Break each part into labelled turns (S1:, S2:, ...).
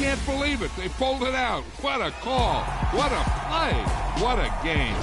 S1: can't believe it. They pulled it out. What a call. What a play. What a game.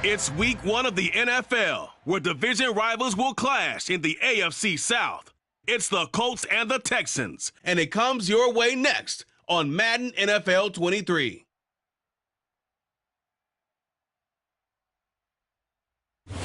S2: It's week 1 of the NFL, where division rivals will clash in the AFC South. It's the Colts and the Texans, and it comes your way next on Madden NFL 23.
S3: We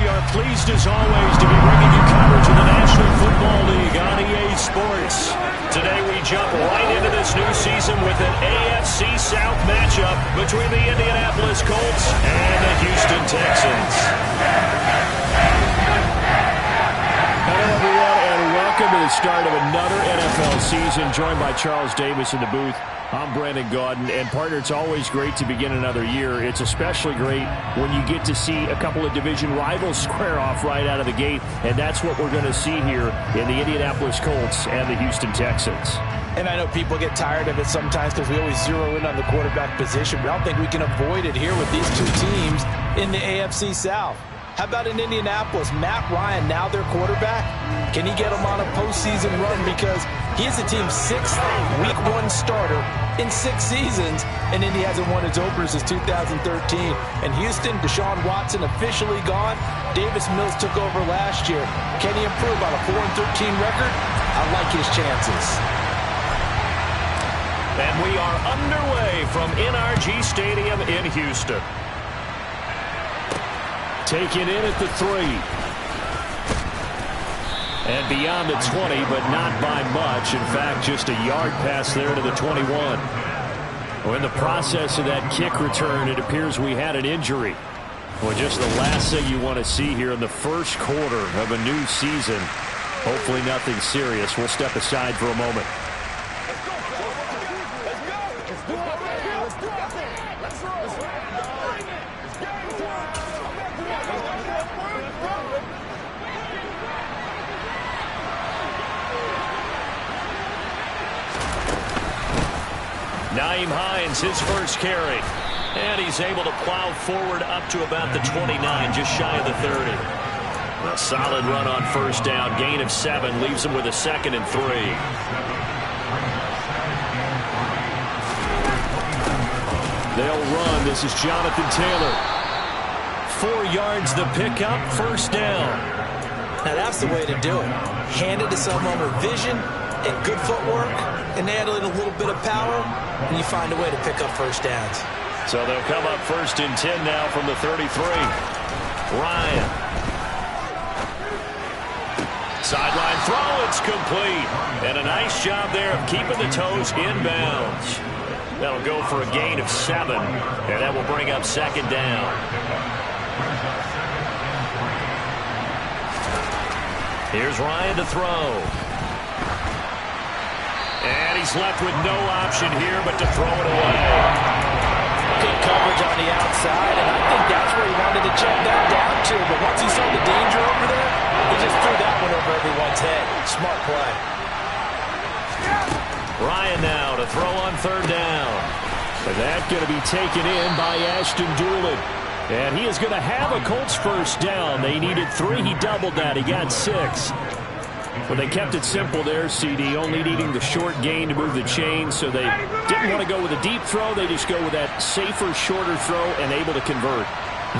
S3: are pleased as always to be bringing you coverage of the National Football League on EA Sports. Today we jump right into this new season with an AFC South matchup between the Indianapolis Colts and the Houston Texans. Hello everyone and welcome to the start of another NFL season, joined by Charles Davis in the booth. I'm Brandon Gaudin, and partner, it's always great to begin another year. It's especially great when you get to see a couple of division rivals square off right out of the gate, and that's what we're going to see here in the Indianapolis Colts and the Houston Texans.
S4: And I know people get tired of it sometimes because we always zero in on the quarterback position, but I don't think we can avoid it here with these two teams in the AFC South. How about in Indianapolis? Matt Ryan, now their quarterback. Can he get them on a postseason run? Because he is the team's 6th Week 1 starter in 6 seasons, and Indy hasn't won its opener since 2013. And Houston, Deshaun Watson officially gone. Davis Mills took over last year. Can he improve on a 4-13 record? I like his chances.
S3: And we are underway from NRG Stadium in Houston. Taken in at the 3. And beyond the 20, but not by much. In fact, just a yard pass there to the 21. Well, in the process of that kick return, it appears we had an injury. Well, just the last thing you want to see here in the first quarter of a new season. Hopefully nothing serious. We'll step aside for a moment. Nyheim Hines, his first carry. And he's able to plow forward up to about the 29, just shy of the 30. A solid run on first down. Gain of 7 leaves him with a 2nd and 3. They'll run. This is Jonathan Taylor. 4 yards the pickup, first down.
S4: Now that's the way to do it. Hand it to someone with vision and good footwork, and add a little bit of power, and you find a way to pick up first downs.
S3: So they'll come up 1st and 10 now from the 33. Ryan. Sideline throw, it's complete. And a nice job there of keeping the toes inbounds. That'll go for a gain of 7, and that will bring up 2nd down. Here's Ryan to throw. And he's left with no option here but to throw it away.
S4: Good coverage on the outside, and I think that's where he wanted to check that down to. But once he saw the danger over there, he just threw that one over everyone's head. Smart play.
S3: Ryan now to throw on 3rd down. And that's going to be taken in by Ashton Dulin. And he is going to have a Colts first down. They needed 3. He doubled that. He got 6. Well, they kept it simple there, CD, only needing the short gain to move the chain, so they didn't want to go with a deep throw. They just go with that safer, shorter throw and able to convert.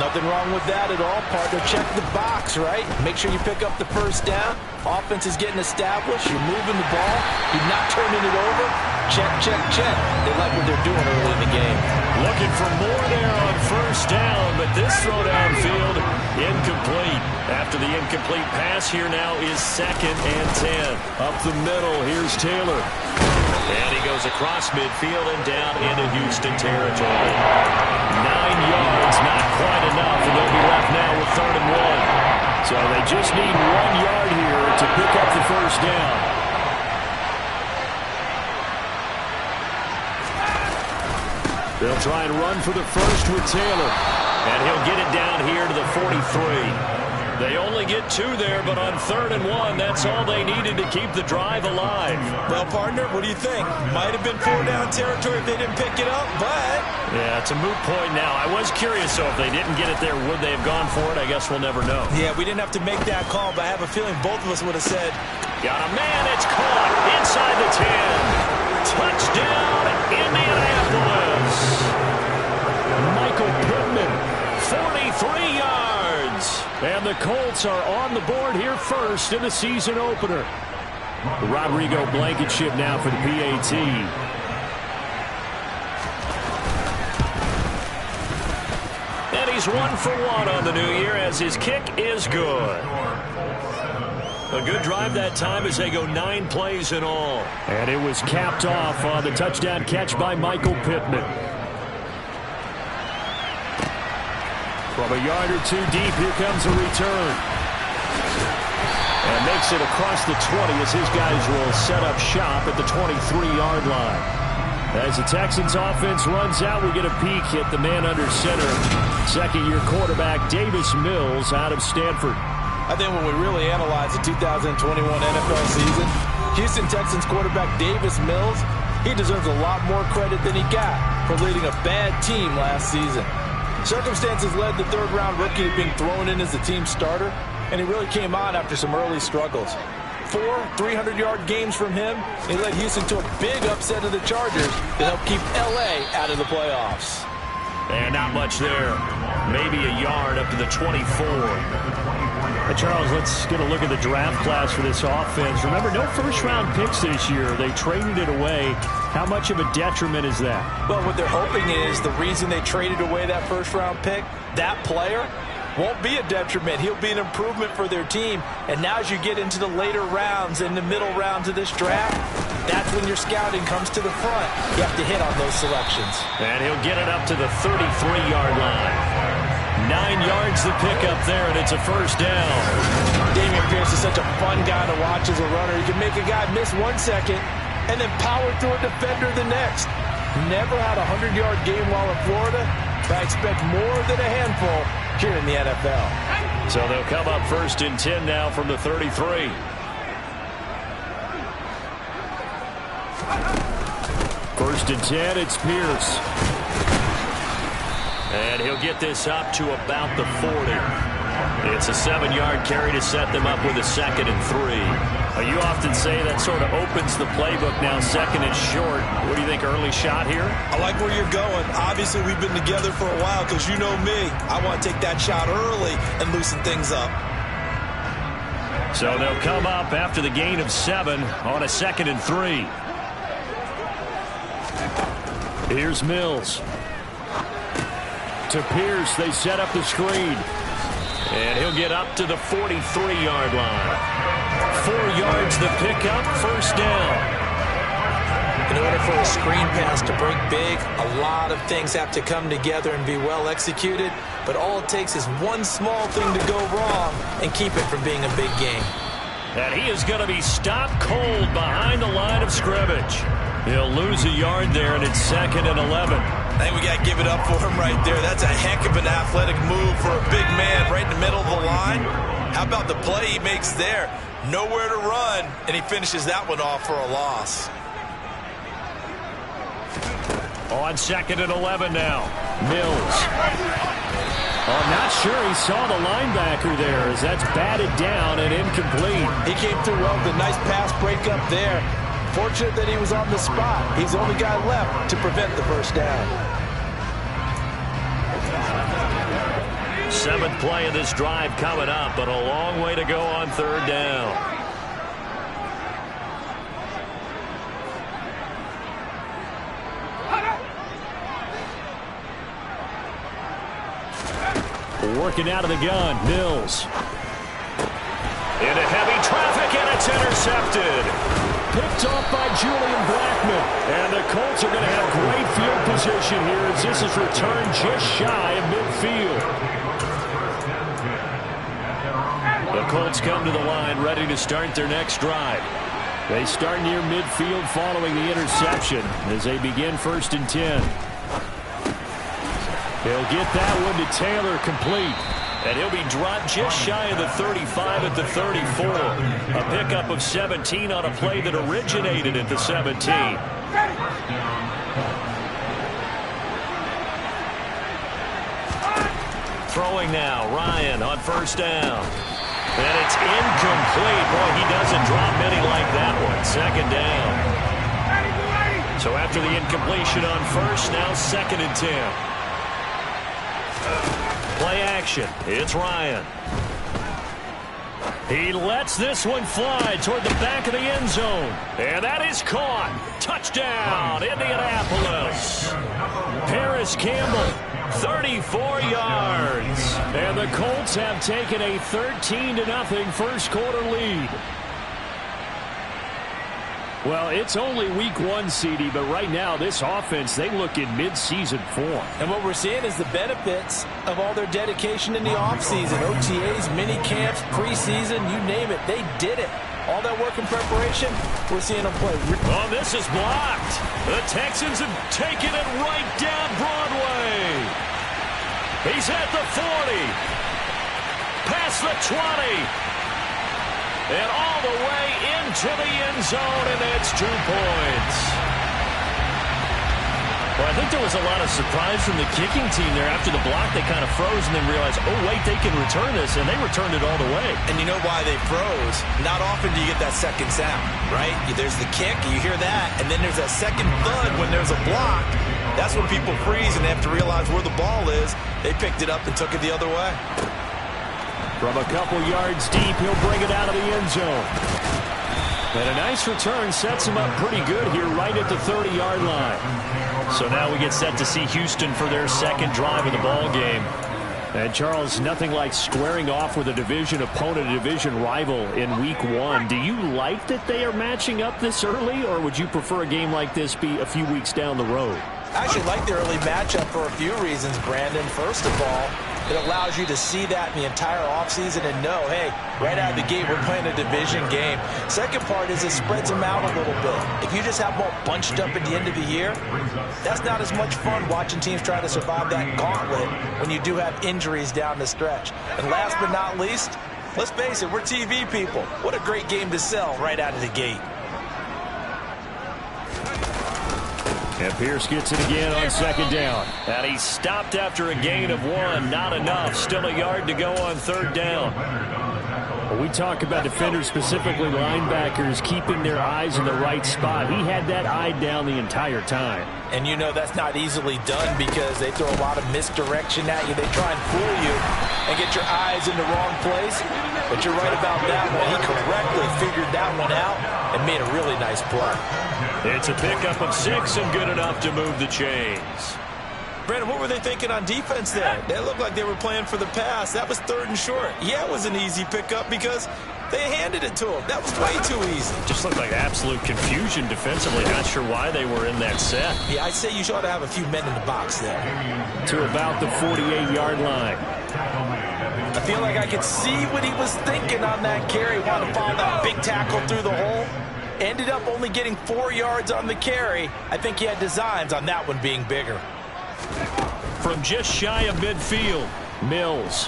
S4: Nothing wrong with that at all, partner. Check the box, right? Make sure you pick up the first down. Offense is getting established. You're moving the ball. You're not turning it over. Check, check, check. They like what they're doing early in the game.
S3: Looking for more there on first down, but this throw downfield incomplete. After the incomplete pass, here now is 2nd and 10. Up the middle, here's Taylor. And he goes across midfield and down into Houston territory. 9 yards, not quite enough, and they'll be left now with 3rd and 1. So they just need 1 yard here to pick up the first down. They'll try and run for the first with Taylor. And he'll get it down here to the 43. They only get 2 there, but on 3rd and 1, that's all they needed to keep the drive alive.
S4: Well, partner, what do you think? Might have been 4-down territory if they didn't pick it up, but...
S3: Yeah, it's a moot point now. I was curious, so if they didn't get it there, would they have gone for it? I guess we'll never know.
S4: Yeah, we didn't have to make that call, but I have a feeling both of us would have said...
S3: Got a man, it's caught inside the 10. Touchdown, Indianapolis. Michael Pittman, 43 yards. And the Colts are on the board here first in the season opener. Rodrigo Blankenship now for the PAT. And he's 1 for 1 on the new year as his kick is good. A good drive that time as they go 9 plays in all. And it was capped off on the touchdown catch by Michael Pittman. From a yard or two deep, here comes a return. And makes it across the 20 as his guys will set up shop at the 23-yard line. As the Texans offense runs out, we get a peek at the man under center. Second-year quarterback Davis Mills out of Stanford.
S4: I think when we really analyze the 2021 NFL season, Houston Texans quarterback Davis Mills, he deserves a lot more credit than he got for leading a bad team last season. Circumstances led the third-round rookie to being thrown in as the team starter, and he really came on after some early struggles. 4 300-yard games from him, he led Houston to a big upset of the Chargers that helped keep L.A. out of the playoffs.
S3: And not much there. Maybe a yard up to the 24. Charles, let's get a look at the draft class for this offense. Remember, no first-round picks this year. They traded it away. How much of a detriment is that?
S4: Well, what they're hoping is the reason they traded away that first-round pick, that player won't be a detriment. He'll be an improvement for their team. And now as you get into the later rounds and the middle rounds of this draft, that's when your scouting comes to the front. You have to hit on those selections. And he'll get it up to the 33-yard line. 9 yards to pick up there, and it's a first down. Dameon Pierce is such a fun guy to watch as a runner. He can make a guy miss 1 second and then power through a defender the next. Never had a 100-yard game while in Florida, but I expect more than a handful here in the NFL. So they'll come up first and 10 now from the 33. First and 10, it's Pierce. And he'll get this up to about the 40. It's a 7-yard carry to set them up with a 2nd and 3. You often say that sort of opens the playbook now, 2nd and short. What do you think, early shot here?
S5: I like where you're going. Obviously, we've been together for a while because you know me. I want to take that shot early and loosen things up.
S3: So they'll come up after the gain of 7 on a 2nd and 3. Here's Mills. To Pierce, they set up the screen. And he'll get up to the 43-yard line. 4 yards the pickup, first down.
S4: In order for a screen pass to break big, a lot of things have to come together and be well executed. But all it takes is one small thing to go wrong and keep it from being a big game.
S3: And he is going to be stopped cold behind the line of scrimmage. He'll lose a yard there, and it's 2nd and 11.
S5: I think we got to give it up for him right there. That's a heck of an athletic move for a big man right in the middle of the line. How about the play he makes there? Nowhere to run, and he finishes that one off for a loss.
S3: On 2nd and 11 now. Mills. I'm not sure he saw the linebacker there as that's batted down and incomplete.
S4: He came through well with a nice pass breakup there. Fortunate that he was on the spot. He's the only guy left to prevent the first down.
S3: 7th play of this drive coming up, but a long way to go on 3rd down. Working out of the gun, Mills. Into heavy traffic, and it's intercepted. Picked off by Julian Blackmon. And the Colts are going to have great field position here as this is returned just shy of midfield. The Colts come to the line ready to start their next drive. They start near midfield following the interception as they begin 1st and 10. They'll get that one to Taylor complete. And he'll be dropped just shy of the 35 at the 34. A pickup of 17 on a play that originated at the 17. Throwing now, Ryan on 1st down. And it's incomplete. Boy, he doesn't drop many like that one. 2nd down. So after the incompletion on 1st, now 2nd and 10. action. It's Ryan. He lets this one fly toward the back of the end zone. And that is caught. Touchdown, Indianapolis. Paris Campbell, 34 yards. And the Colts have taken a 13-0 first quarter lead. Well, it's only week 1, CD, but right now this offense, they look in mid-season form.
S4: And what we're seeing is the benefits of all their dedication in the offseason. OTAs, mini camps, preseason, you name it, they did it. All that work and preparation, we're seeing them play.
S3: Oh, this is blocked. The Texans have taken it right down Broadway. He's at the 40. Past the 20. And all the way into the end zone, and it's 2 points.
S6: Well, I think there was a lot of surprise from the kicking team there. After the block, they kind of froze and then realized, oh, wait, they can return this, and they returned it all the way.
S5: And you know why they froze? Not often do you get that second sound, right? There's the kick, you hear that, and then there's that second thud when there's a block. That's when people freeze and they have to realize where the ball is. They picked it up and took it the other way.
S3: From a couple yards deep, he'll bring it out of the end zone. And a nice return sets him up pretty good here right at the 30-yard line.
S6: So now we get set to see Houston for their second drive of the ball game.
S3: And Charles, nothing like squaring off with a division opponent, a division rival in week 1. Do you like that they are matching up this early, or would you prefer a game like this be a few weeks down the road?
S4: I actually like the early matchup for a few reasons, Brandon. First of all, it allows you to see that in the entire offseason and know, hey, right out of the gate, we're playing a division game. Second part is it spreads them out a little bit. If you just have them all bunched up at the end of the year, that's not as much fun watching teams try to survive that gauntlet when you do have injuries down the stretch. And last but not least, let's face it, we're TV people. What a great game to sell right out of the gate.
S3: And Pierce gets it again on second down.
S6: And he stopped after a gain of 1. Not enough. Still a yard to go on third down.
S3: Well, we talk about defenders, specifically linebackers, keeping their eyes in the right spot. He had that eye down the entire time.
S4: And you know that's not easily done because they throw a lot of misdirection at you. They try and fool you and get your eyes in the wrong place. But you're right about that one. He correctly figured that one out and made a really nice play.
S3: It's a pickup of 6 and good enough to move the chains.
S5: Brandon, what were they thinking on defense there? They looked like they were playing for the pass. That was 3rd and short. Yeah, it was an easy pickup because they handed it to him. That was way too easy.
S6: Just looked like absolute confusion defensively. Not sure why they were in that set.
S5: Yeah, I'd say you ought to have a few men in the box there.
S3: To about the 48-yard line.
S4: I feel like I could see what he was thinking on that carry. Wanted to follow that big tackle through the hole. Ended up only getting 4 yards on the carry. I think he had designs on that one being bigger.
S3: From just shy of midfield, Mills.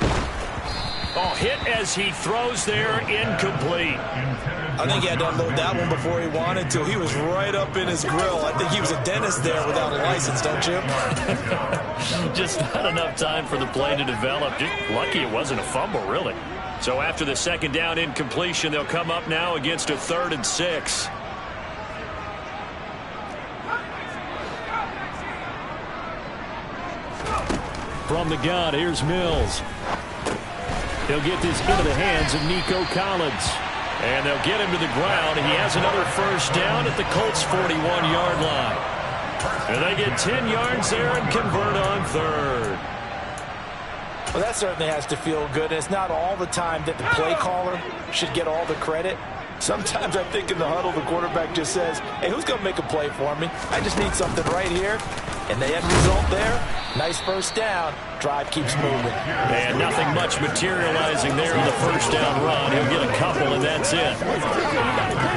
S3: Oh, hit as he throws there, incomplete.
S5: I think he had to unload that one before he wanted to. He was right up in his grill. I think he was a dentist there without a license, don't you?
S6: Just not enough time for the play to develop. Just lucky it wasn't a fumble, really.
S3: So after the second down incompletion, they'll come up now against a 3rd and 6. From the gun, here's Mills. He'll get this into the hands of Nico Collins. And they'll get him to the ground. He has another first down at the Colts' 41-yard line. And they get 10 yards there and convert on 3rd.
S4: Well, that certainly has to feel good. It's not all the time that the play caller should get all the credit. Sometimes I think in the huddle, the quarterback just says, hey, who's going to make a play for me? I just need something right here. And the end result there, nice first down. Drive keeps moving.
S3: And nothing much materializing there on the first down run. He'll get a couple, and that's it.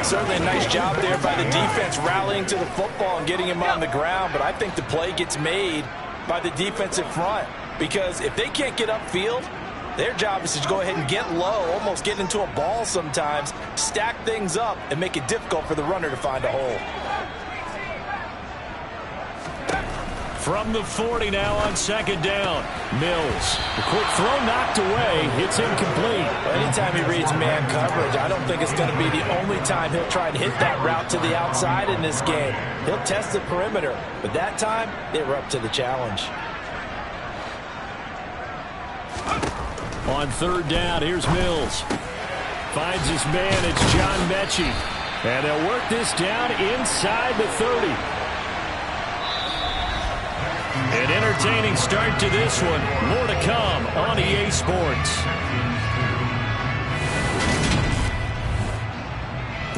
S4: Certainly a nice job there by the defense rallying to the football and getting him on the ground. But I think the play gets made by the defensive front. Because if they can't get upfield, their job is to go ahead and get low, almost get into a ball sometimes, stack things up, and make it difficult for the runner to find a hole.
S3: From the 40 now on second down. Mills. The quick throw knocked away. It's incomplete.
S4: Well, anytime he reads man coverage, I don't think it's going to be the only time he'll try and hit that route to the outside in this game. He'll test the perimeter. But that time, they were up to the challenge.
S3: On third down, here's Mills. Finds his man, it's John Mechie. And they'll work this down inside the 30. An entertaining start to this one. More to come on EA Sports.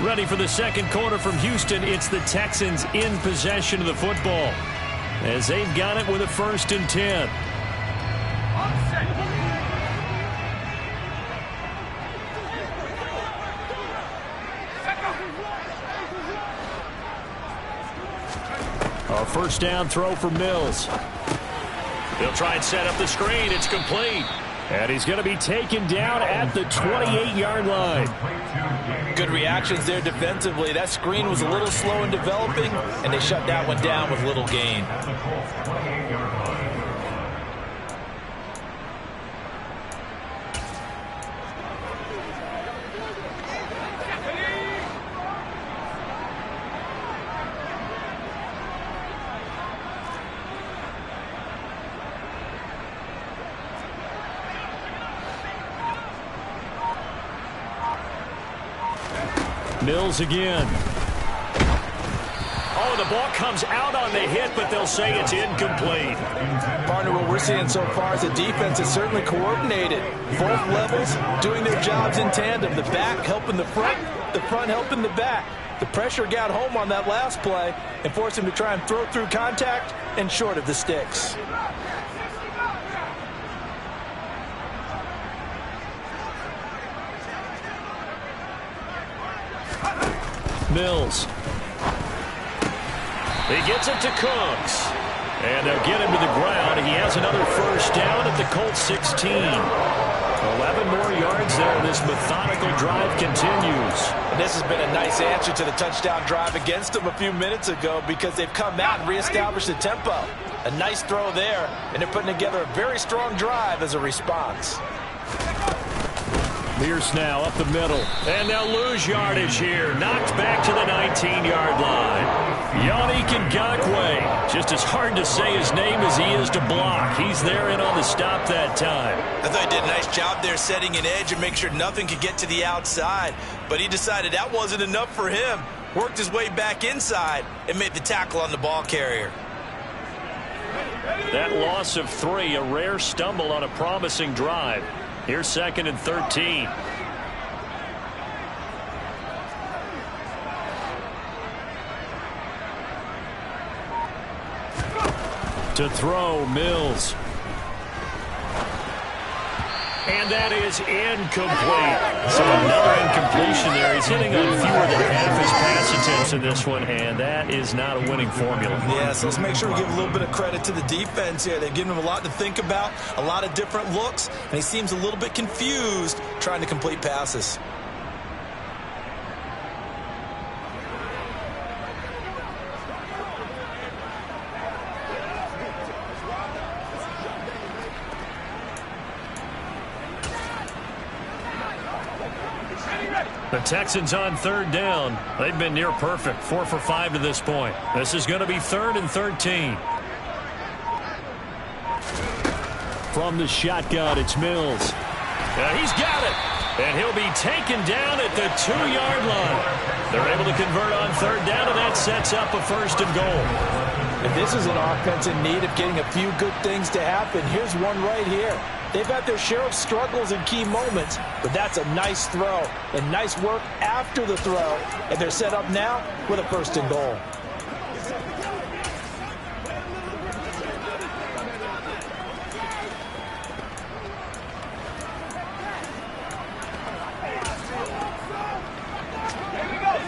S3: Ready for the second quarter from Houston. It's the Texans in possession of the football, as they've got it with a 1st and 10. A first down throw for Mills. He'll try and set up the screen. It's complete. And he's going to be taken down at the 28-yard line.
S4: Good reactions there defensively. That screen was a little slow in developing, and they shut that one down with little gain.
S3: Mills again. Oh, the ball comes out on the hit, but they'll say it's incomplete.
S4: Partner, what we're seeing so far is the defense is certainly coordinated. Both levels doing their jobs in tandem. The back helping the front helping the back. The pressure got home on that last play and forced him to try and throw through contact and short of the sticks.
S3: Mills. He gets it to Cooks. And they'll get him to the ground. He has another first down at the Colts 16. 11 more yards there. This methodical drive continues.
S4: And this has been a nice answer to the touchdown drive against them a few minutes ago, because they've come out and reestablished the tempo. A nice throw there, and they're putting together a very strong drive as a response.
S3: Pierce now up the middle, and they'll lose yardage here. Knocked back to the 19-yard line. Yannick Ngakoue. Just as hard to say his name as he is to block. He's there and on the stop that time.
S5: I thought he did a nice job there setting an edge and make sure nothing could get to the outside. But he decided that wasn't enough for him. Worked his way back inside and made the tackle on the ball carrier.
S3: That loss of 3, a rare stumble on a promising drive. Here's 2nd and 13. To throw, Mills. And that is incomplete. So another incompletion there. He's hitting on fewer than half his pass attempts in this one, and that is not a winning formula.
S5: Yeah, so let's make sure we give a little bit of credit to the defense here. They've given him a lot to think about, a lot of different looks, and he seems a little bit confused trying to complete passes.
S3: The Texans on 3rd down. They've been near perfect, 4 for 5 to this point. This is going to be 3rd and 13. From the shotgun, it's Mills. He's got it. And he'll be taken down at the 2-yard line. They're able to convert on 3rd down, and that sets up a 1st and goal.
S4: And this is an offense in need of getting a few good things to happen. Here's one right here. They've had their share of struggles in key moments, but that's a nice throw and nice work after the throw. And they're set up now with a 1st and goal.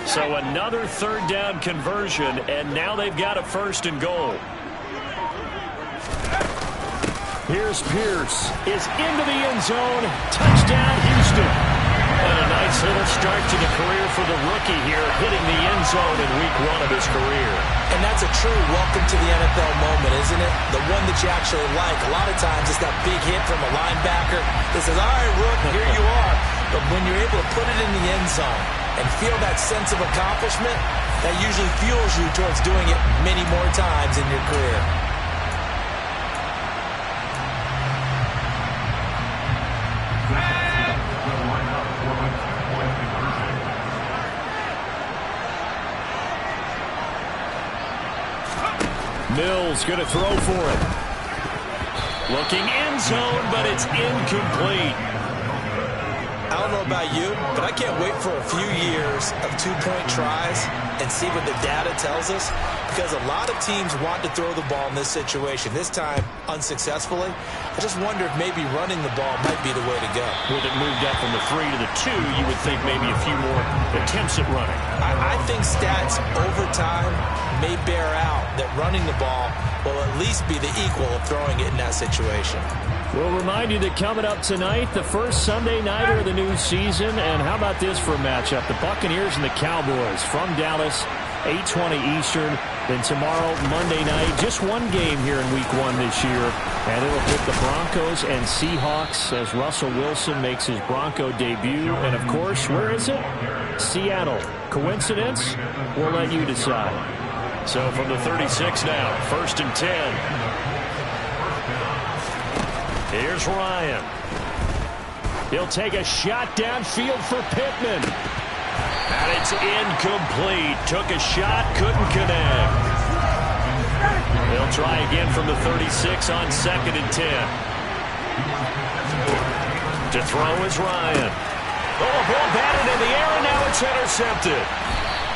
S3: So another 3rd down conversion, and now they've got a 1st and goal. Here's Pierce. Is into the end zone. Touchdown, Houston. And a nice little start to the career for the rookie here, hitting the end zone in week 1 of his career.
S5: And that's a true welcome to the NFL moment, isn't it? The one that you actually like. A lot of times it's that big hit from a linebacker that says, all right, Rook, here you are. But when you're able to put it in the end zone and feel that sense of accomplishment, that usually fuels you towards doing it many more times in your career.
S3: Mills going to throw for it. Looking end zone, but it's incomplete.
S4: I don't know about you, but I can't wait for a few years of two-point tries and see what the data tells us, because a lot of teams want to throw the ball in this situation. This time, unsuccessfully. I just wonder if maybe running the ball might be the way to go.
S3: With it moved up from the 3 to the 2, you would think maybe a few more attempts at running.
S4: I think stats over time may bear out that running the ball will at least be the equal of throwing it in that situation.
S3: We'll remind you that coming up tonight, the first Sunday nighter of the new season. And how about this for a matchup? The Buccaneers and the Cowboys from Dallas, 8:20 Eastern. Then tomorrow, Monday night, just one game here in Week 1 this year. And it'll put the Broncos and Seahawks as Russell Wilson makes his Bronco debut. And, of course, where is it? Seattle. Coincidence? We'll let you decide. So from the 36 now, 1st and 10. Here's Ryan. He'll take a shot downfield for Pittman. And it's incomplete. Took a shot, couldn't connect. They'll try again from the 36 on 2nd and 10. To throw is Ryan. Oh, a ball batted in the air, and now it's intercepted.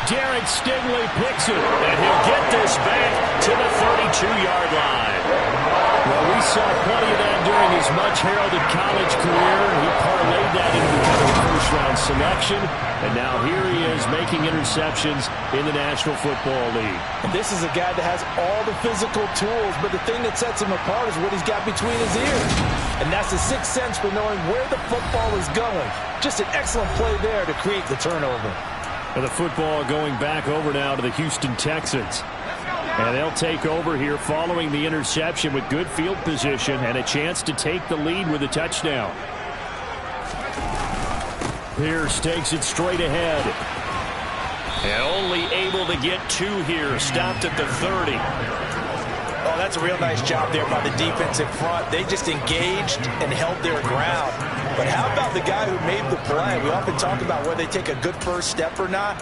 S3: Derek Stingley picks it, and he'll get this back to the 32-yard line. Well, we saw plenty of that during his much-heralded college career. He parlayed that into becoming a first-round selection, and now here he is making interceptions in the National Football League.
S4: And this is a guy that has all the physical tools, but the thing that sets him apart is what he's got between his ears. And that's the sixth sense for knowing where the football is going. Just an excellent play there to create the turnover.
S3: And the football going back over now to the Houston Texans. And they'll take over here following the interception with good field position and a chance to take the lead with a touchdown. Pierce takes it straight ahead. And only able to get 2 here. Stopped at the 30.
S4: Oh, that's a real nice job there by the defense in front. They just engaged and held their ground. But how about the guy who made the play? We often talk about whether they take a good first step or not.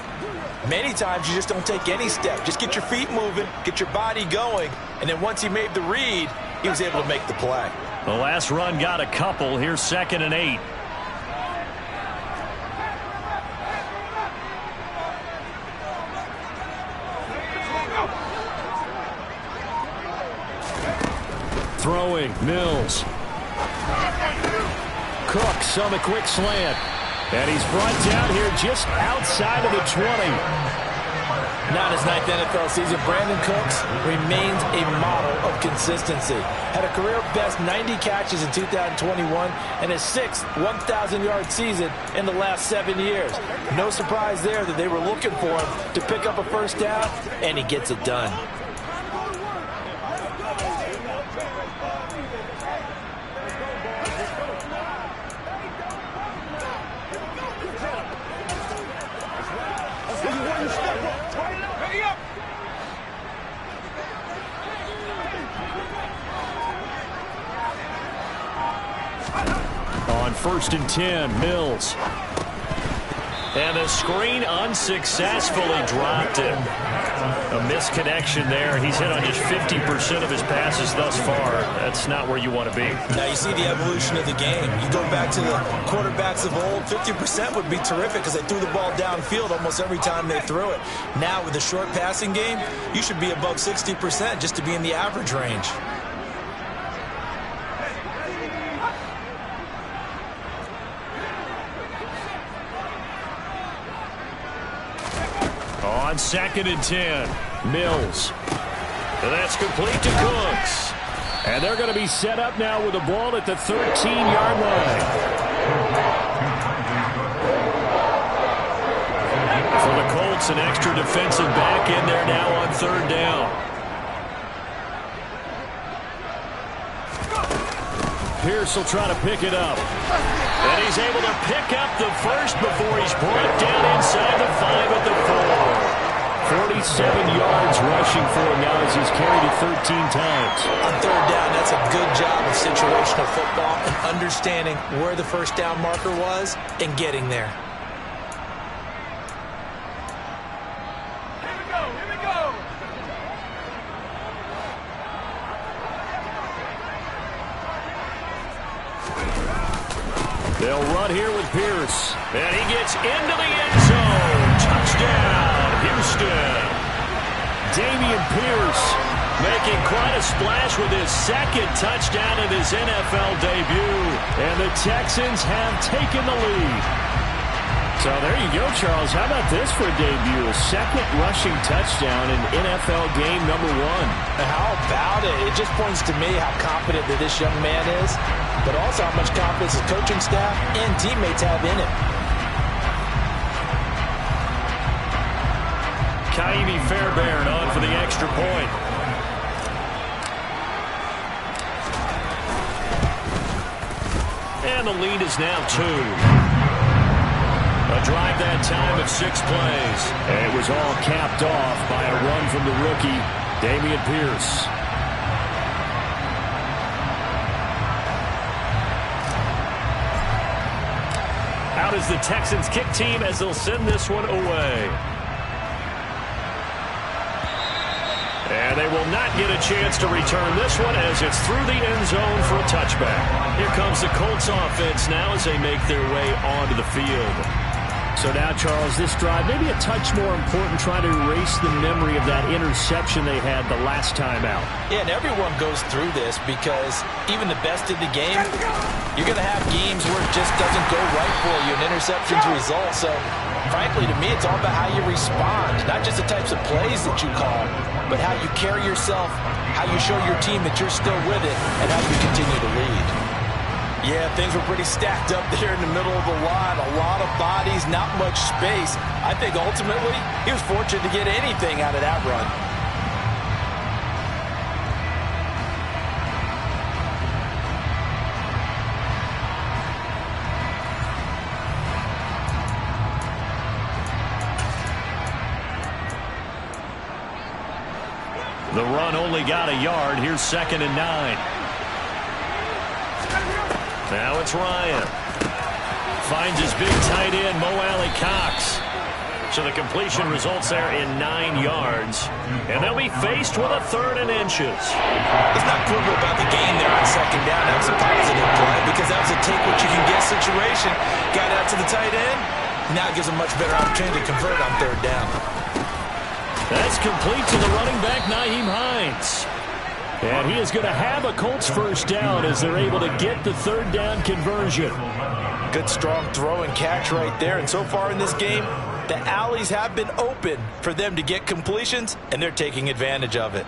S4: Many times you just don't take any step. Just get your feet moving, get your body going, and then once he made the read, he was able to make the play.
S3: The last run got a couple. Here's 2nd and 8. Throwing, Mills. Cooks on the quick slant. And he's brought down here just outside of the 20.
S4: Not his 9th NFL season, Brandon Cooks remains a model of consistency. Had a career-best 90 catches in 2021 and his 6th 1,000-yard season in the last 7 years. No surprise there that they were looking for him to pick up a first down, and he gets it done.
S3: On 1st and 10, Mills. And the screen unsuccessfully dropped him. A misconnection there. He's hit on just 50% of his passes thus far. That's not where you want to be.
S4: Now you see the evolution of the game. You go back to the quarterbacks of old, 50% would be terrific because they threw the ball downfield almost every time they threw it. Now with the short passing game, you should be above 60% just to be in the average range.
S3: On 2nd and 10, Mills. And that's complete to Cooks. And they're going to be set up now with the ball at the 13-yard line. For the Colts, an extra defensive back in there now on 3rd down. Pierce will try to pick it up. And he's able to pick up the first before he's brought down inside the 5 at the 4. 47 yards rushing for him now as he's carried it 13 times.
S4: On 3rd down, that's a good job of situational football and understanding where the first down marker was and getting there.
S7: Here we go.
S3: They'll run here with Pierce. And he gets into the end zone. Touchdown, Houston. Dameon Pierce making quite a splash with his second touchdown in his NFL debut. And the Texans have taken the lead. So there you go, Charles. How about this for a debut? A second rushing touchdown in NFL game number 1.
S4: How about it? It just points to me how confident that this young man is, but also how much confidence his coaching staff and teammates have in him.
S3: Ka'imi Fairbairn on for the extra point. And the lead is now 2. A drive that time of 6 plays. And it was all capped off by a run from the rookie, Dameon Pierce. Out is the Texans kick team as they'll send this one away. And they will not get a chance to return this one as it's through the end zone for a touchback. Here comes the Colts offense now as they make their way onto the field. So now, Charles, this drive maybe a touch more important, trying to erase the memory of that interception they had the last time out.
S4: Yeah, and everyone goes through this because even the best in the game, you're going to have games where it just doesn't go right for you, and interceptions result. So, frankly, to me, it's all about how you respond, not just the types of plays that you call, but how you carry yourself, how you show your team that you're still with it, and how you continue to lead. Yeah, things were pretty stacked up there in the middle of the line. A lot of bodies, not much space. I think ultimately he was fortunate to get anything out of that run.
S3: The run only got a yard. Here's 2nd and 9. Now it's Ryan. Finds his big tight end, Mo Alley-Cox. So the completion results there in 9 yards. And they'll be faced with a 3rd and inches.
S4: Let's not quibble about the gain there on 2nd down. That was a positive play because that was a take-what-you-can-get situation. Got out to the tight end. Now it gives a much better opportunity to convert on 3rd down.
S3: That's complete to the running back, Nyheim Hines. And he is going to have a Colts first down as they're able to get the 3rd down conversion.
S4: Good strong throw and catch right there. And so far in this game, the alleys have been open for them to get completions, and they're taking advantage of it.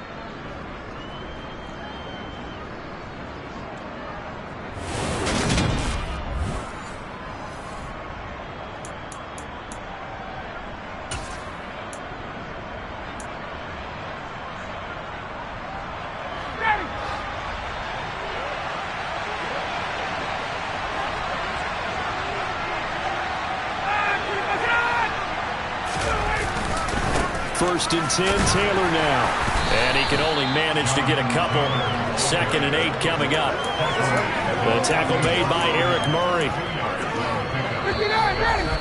S3: First and 10, Taylor now. And he can only manage to get a couple. 2nd and 8 coming up. The tackle made by Eric Murray.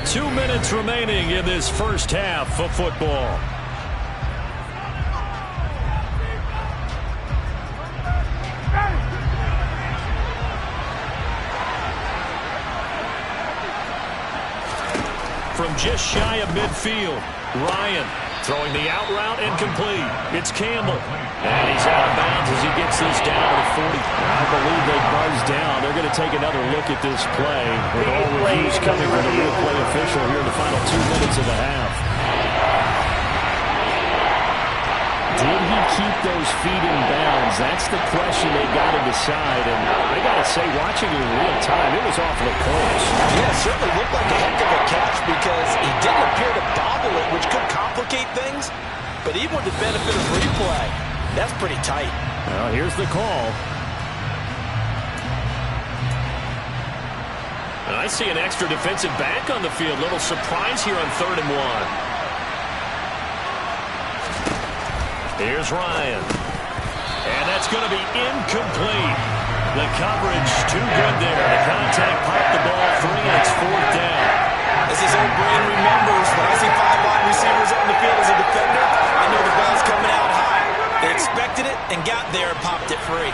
S3: 2 minutes remaining in this first half of football. From just shy of midfield, Ryan throwing the out route incomplete. It's Campbell. And he's out of bounds as he gets this down to the 40. I believe they buzzed down. They're going to take another look at this play with all reviews coming from the replay official here in the final 2 minutes of the half. Did he keep those feet in bounds? That's the question they've got to decide. And I got to say, watching it in real time, it was awfully close.
S4: Yeah, it certainly looked like a heck of a catch because he didn't appear to bobble it, which could complicate things. But even with the benefit of replay, that's pretty tight.
S3: Well, here's the call. And I see an extra defensive back on the field. Little surprise here on 3rd and 1. Here's Ryan. And that's going to be incomplete. The coverage too good there. The contact popped the ball free, and it's 4th down.
S4: As his old brain remembers, when I see 5 wide receivers on the field as a defender, I know the ball's coming out high. They expected it and got there and popped it free.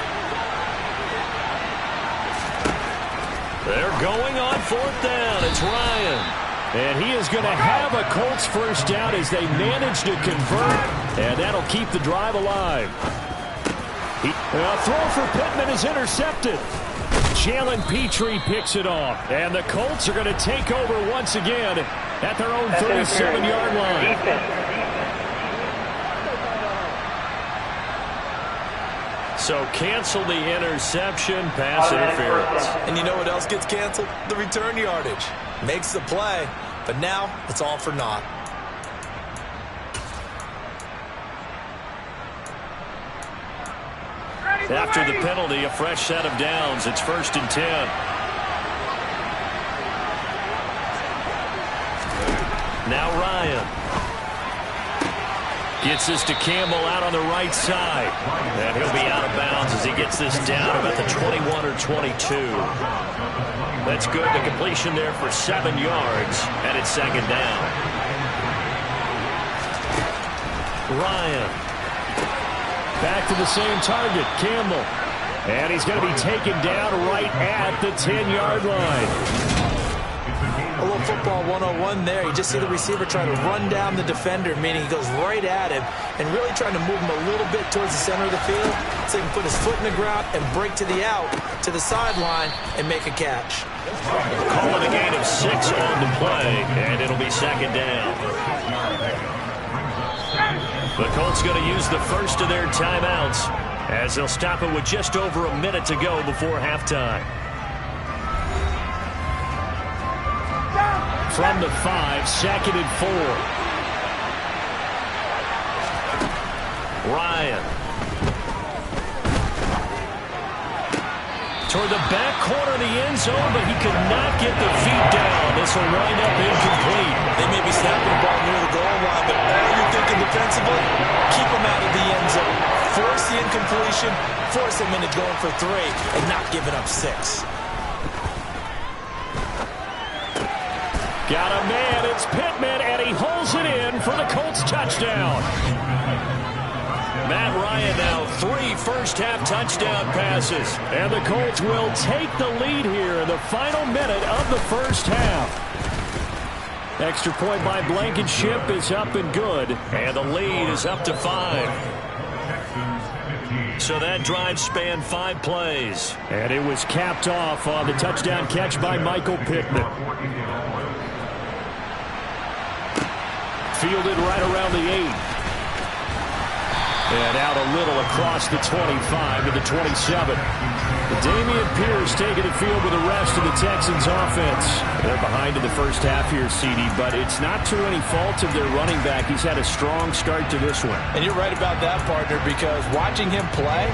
S3: They're Going on fourth down, it's Ryan. And he is going to have a Colts first down as they manage to convert, and that'll keep the drive alive. A throw for Pittman is intercepted. Jalen Petrie picks it off, and the Colts are going to take over once again at their own 37-yard line. So cancel the interception, pass interference.
S5: And you know what else gets canceled? The return yardage. Makes the play, but now it's all for naught.
S3: After the penalty, a fresh set of downs. It's 1st and 10. Now Ryan. Gets this to Campbell out on the right side. And he'll be out of bounds as he gets this down about the 21 or 22. That's good. The completion there for 7 yards. And it's 2nd down. Ryan. Back to the same target, Campbell. And he's going to be taken down right at the 10-yard line.
S4: A little football 101 there. You just see the receiver trying to run down the defender, meaning he goes right at him and really trying to move him a little bit towards the center of the field so he can put his foot in the ground and break to the out, to the sideline, and make a catch.
S3: Calling a gain of 6 on the play, and it'll be 2nd down. The Colts going to use the first of their timeouts as they'll stop it with just over a minute to go before halftime. From the 5, 2nd and 4. Ryan. Toward the back corner of the end zone, but he could not get the feet down. This will wind up incomplete.
S5: They may be snapping the ball near the goal line, but all you're thinking defensively, keep them out of the end zone. Force the incompletion, force them into going for 3, and not giving up 6.
S3: Got a man, it's Pittman, and he holds it in for the Colts touchdown. Matt Ryan now 3 first-half touchdown passes. And the Colts will take the lead here in the final minute of the first half. Extra point by Blankenship is up and good. And the lead is up to 5. So that drive spanned 5 plays. And it was capped off on the touchdown catch by Michael Pittman. Fielded right around the 8. And out a little across the 25 to the 27. Dameon Pierce taking the field with the rest of the Texans offense. They're behind in the first half here, CD, but it's not to any fault of their running back. He's had a strong start to this one.
S4: And you're right about that, partner, because watching him play,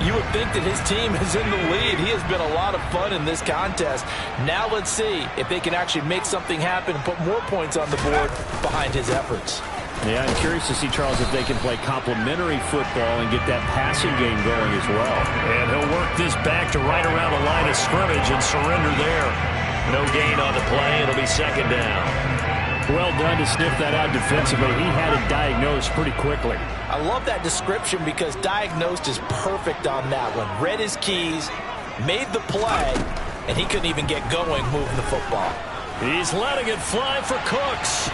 S4: you would think that his team is in the lead. He has been a lot of fun in this contest. Now let's see if they can actually make something happen and put more points on the board behind his efforts.
S3: Yeah, I'm curious to see, Charles, if they can play complementary football and get that passing game going as well. And he'll work this back to right around the line of scrimmage and surrender there. No gain on the play. It'll be 2nd down. Well done to sniff that out defensively. He had it diagnosed pretty quickly.
S4: I love that description because diagnosed is perfect on that one. Read his keys, made the play, and he couldn't even get going moving the football.
S3: He's letting it fly for Cooks.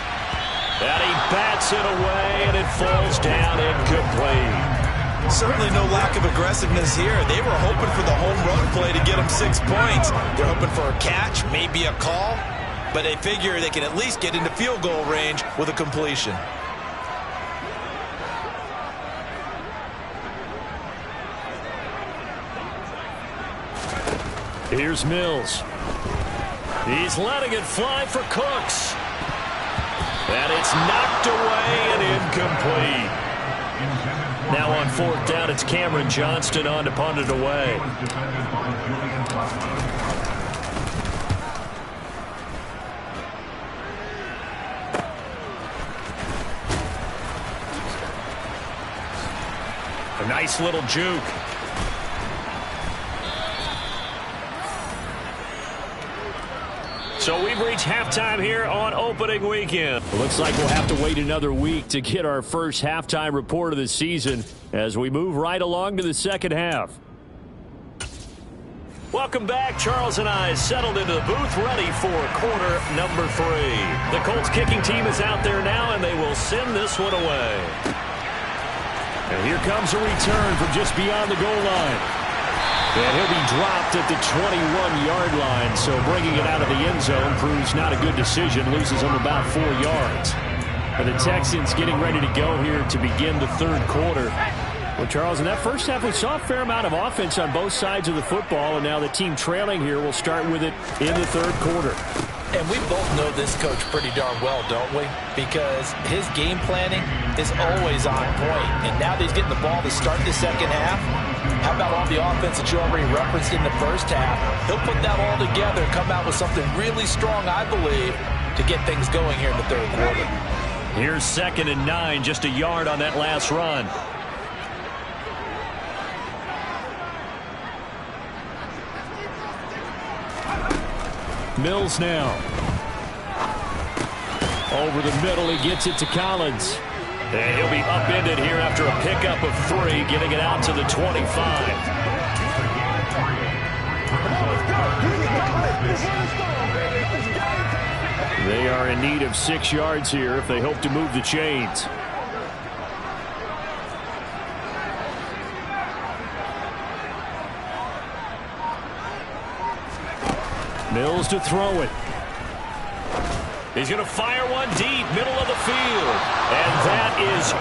S3: And he bats it away, and it falls down incomplete.
S5: Certainly no lack of aggressiveness here. They were hoping for the home run play to get them 6 points. They're hoping for a catch, maybe a call, but they figure they can at least get into field goal range with a completion.
S3: Here's Mills. He's letting it fly for Cooks. And it's knocked away and incomplete. Now on 4th down, it's Cameron Johnston on to punt it away. A nice little juke. So we've reached halftime here on opening weekend. Looks like we'll have to wait another week to get our first halftime report of the season as we move right along to the second half. Welcome back. Charles and I settled into the booth, ready for quarter number 3. The Colts kicking team is out there now, and they will send this one away. And here comes a return from just beyond the goal line. And he'll be dropped at the 21-yard line, so bringing it out of the end zone proves not a good decision, loses him about 4 yards. And the Texans getting ready to go here to begin the third quarter. Well, Charles, in that first half, we saw a fair amount of offense on both sides of the football, and now the team trailing here will start with it in the third quarter.
S4: And we both know this coach pretty darn well, don't we? Because his game planning is always on point. And now that he's getting the ball to start the second half, how about all the offense that you already referenced in the first half? He'll put that all together and come out with something really strong, I believe, to get things going here in the third quarter.
S3: Here's 2nd and 9, just a yard on that last run. Mills now. Over the middle, he gets it to Collins. And he'll be upended here after a pickup of 3, getting it out to the 25. They are in need of 6 yards here if they hope to move the chains. Mills to throw it. He's going to fire one deep, middle of the field. And that is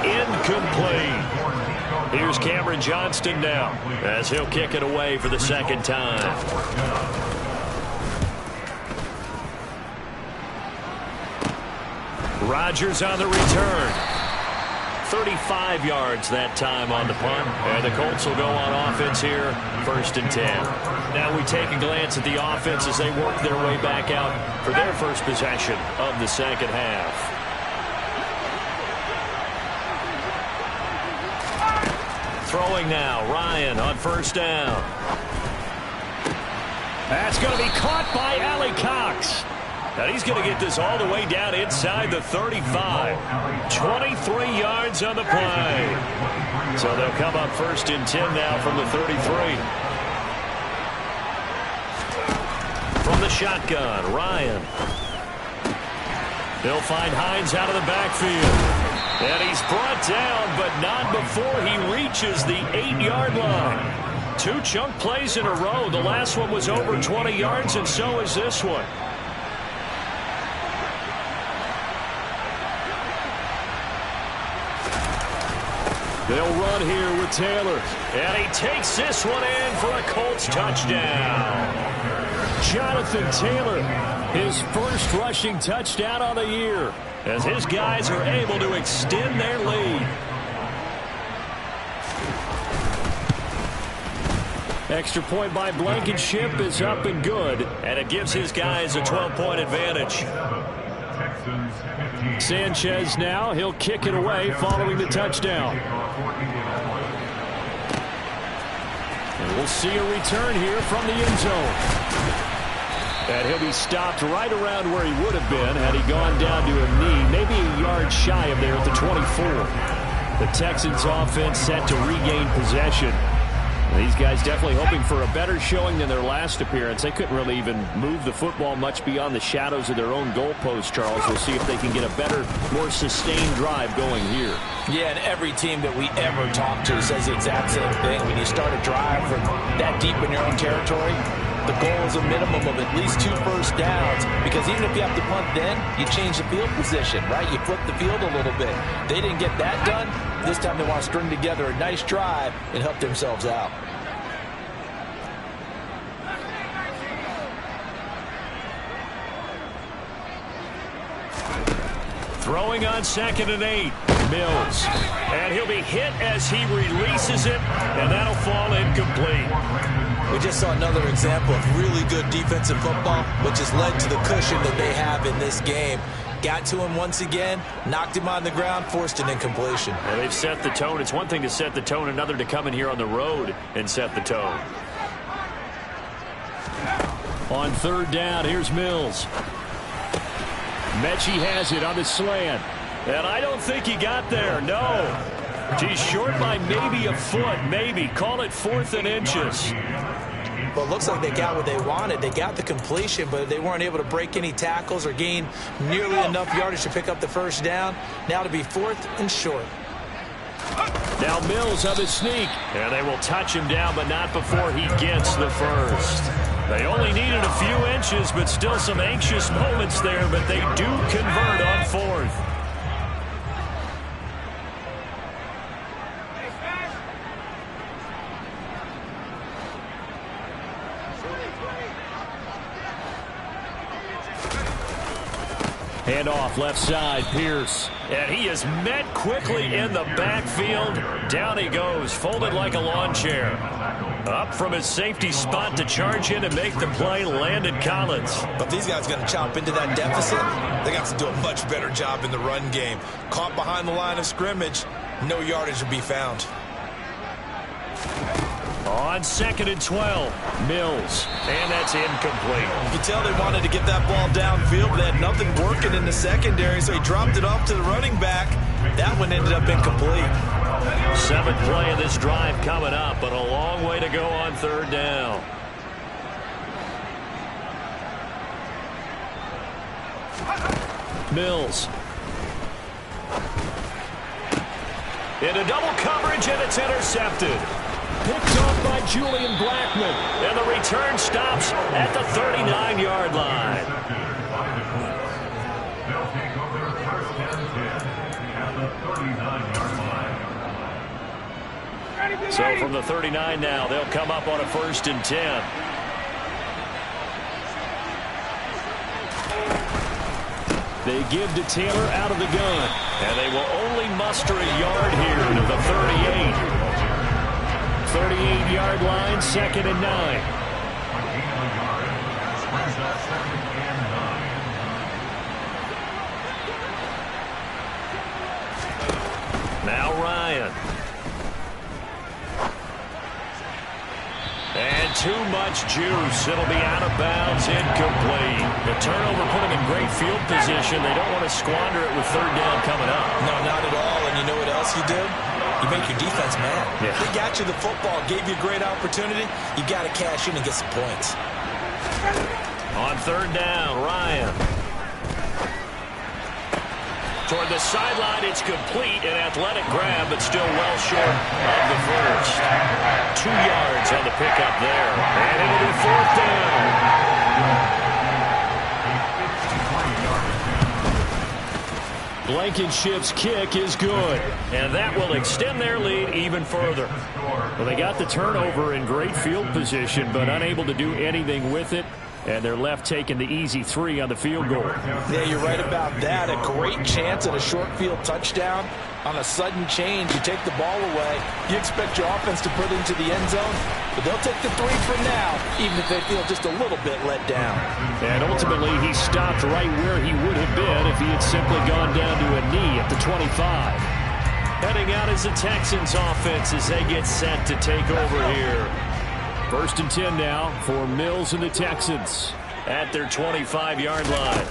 S3: incomplete. Here's Cameron Johnston now as he'll kick it away for the second time. Rodgers on the return. 35 yards that time on the punt. And the Colts will go on offense here, 1st and 10. Now we take a glance at the offense as they work their way back out for their first possession of the second half. Throwing now, Ryan on 1st down. That's going to be caught by Allie Cox. And he's going to get this all the way down inside the 35. 23 yards on the play. So they'll come up 1st and 10 now from the 33. From the shotgun, Ryan. They'll find Hines out of the backfield. And he's brought down, but not before he reaches the 8-yard line. 2 chunk plays in a row. The last one was over 20 yards, and so is this one. They'll run here with Taylor. And he takes this one in for a Colts touchdown. Jonathan Taylor, his first rushing touchdown on the year, as his guys are able to extend their lead. Extra point by Blankenship is up and good, and it gives his guys a 12-point advantage. Sanchez now, he'll kick it away following the touchdown. And we'll see a return here from the end zone. And he'll be stopped right around where he would have been had he gone down to a knee, maybe a yard shy of there at the 24. The Texans offense set to regain possession. These guys definitely hoping for a better showing than their last appearance. They couldn't really even move the football much beyond the shadows of their own goalpost, Charles. We'll see if they can get a better, more sustained drive going here.
S4: Yeah, and every team that we ever talk to says the exact same thing. When you start a drive from that deep in your own territory, the goal is a minimum of at least 2 first downs, because even if you have to punt then, you change the field position, right? You flip the field a little bit. They didn't get that done. This time they want to string together a nice drive and help themselves out.
S3: Throwing on 2nd and 8, Mills. And he'll be hit as he releases it, and that'll fall incomplete.
S5: We just saw another example of really good defensive football, which has led to the cushion that they have in this game. Got to him once again, knocked him on the ground, forced an incompletion.
S3: Well, they've set the tone. It's one thing to set the tone, another to come in here on the road and set the tone. On 3rd down, here's Mills. Mechie has it on the slant. And I don't think he got there, no. He's short by maybe a foot, maybe. Call it 4th and inches.
S4: but it looks like they got what they wanted. They got the completion, but they weren't able to break any tackles or gain nearly enough yardage to pick up the first down. Now to be 4th and short.
S3: Now Mills on the sneak. And they will touch him down, but not before he gets the first. They only needed a few inches, but still some anxious moments there, but they do convert on 4th. Handoff left side, Pierce. And he is met quickly in the backfield. Down he goes, folded like a lawn chair. Up from his safety spot to charge in and make the play, Landon Collins.
S5: But these guys going to chop into that deficit. They got to do a much better job in the run game. Caught behind the line of scrimmage, no yardage to be found.
S3: On 2nd and 12, Mills, and that's incomplete.
S5: You can tell they wanted to get that ball downfield, but they had nothing working in the secondary, so he dropped it off to the running back. That one ended up incomplete.
S3: 7th play of this drive coming up, but a long way to go on 3rd down. Mills. Into double coverage, and it's intercepted. Picked off by Julian Blackman. And the return stops at the 39-yard line. So from the 39 now, they'll come up on a 1st and 10. They give to Taylor out of the gun. And they will only muster a yard here to the 38. 38-yard line, 2nd and 9. Now Ryan. And too much juice. It'll be out of bounds, incomplete. The turnover put them in great field position. They don't want to squander it with 3rd down coming up.
S5: No, not at all. And you know what else you do? You make your defense mad.
S3: Yeah.
S5: They got you the football, gave you a great opportunity. You got to cash in and get some points.
S3: On 3rd down, Ryan. Toward the sideline, it's complete. An athletic grab, but still well short of the first. 2 yards on the pickup there. And it'll be 4th down. Blankenship's kick is good, and that will extend their lead even further. Well, they got the turnover in great field position, but unable to do anything with it, and they're left taking the easy 3 on the field goal.
S4: Yeah, you're right about that. A great chance at a short field touchdown. On a sudden change, you take the ball away. You expect your offense to put it into the end zone, but they'll take the 3 for now, even if they feel just a little bit let down.
S3: And ultimately, he stopped right where he would have been if he had simply gone down to a knee at the 25. Heading out is the Texans offense as they get set to take over here. 1st and 10 now for Mills and the Texans at their 25-yard line.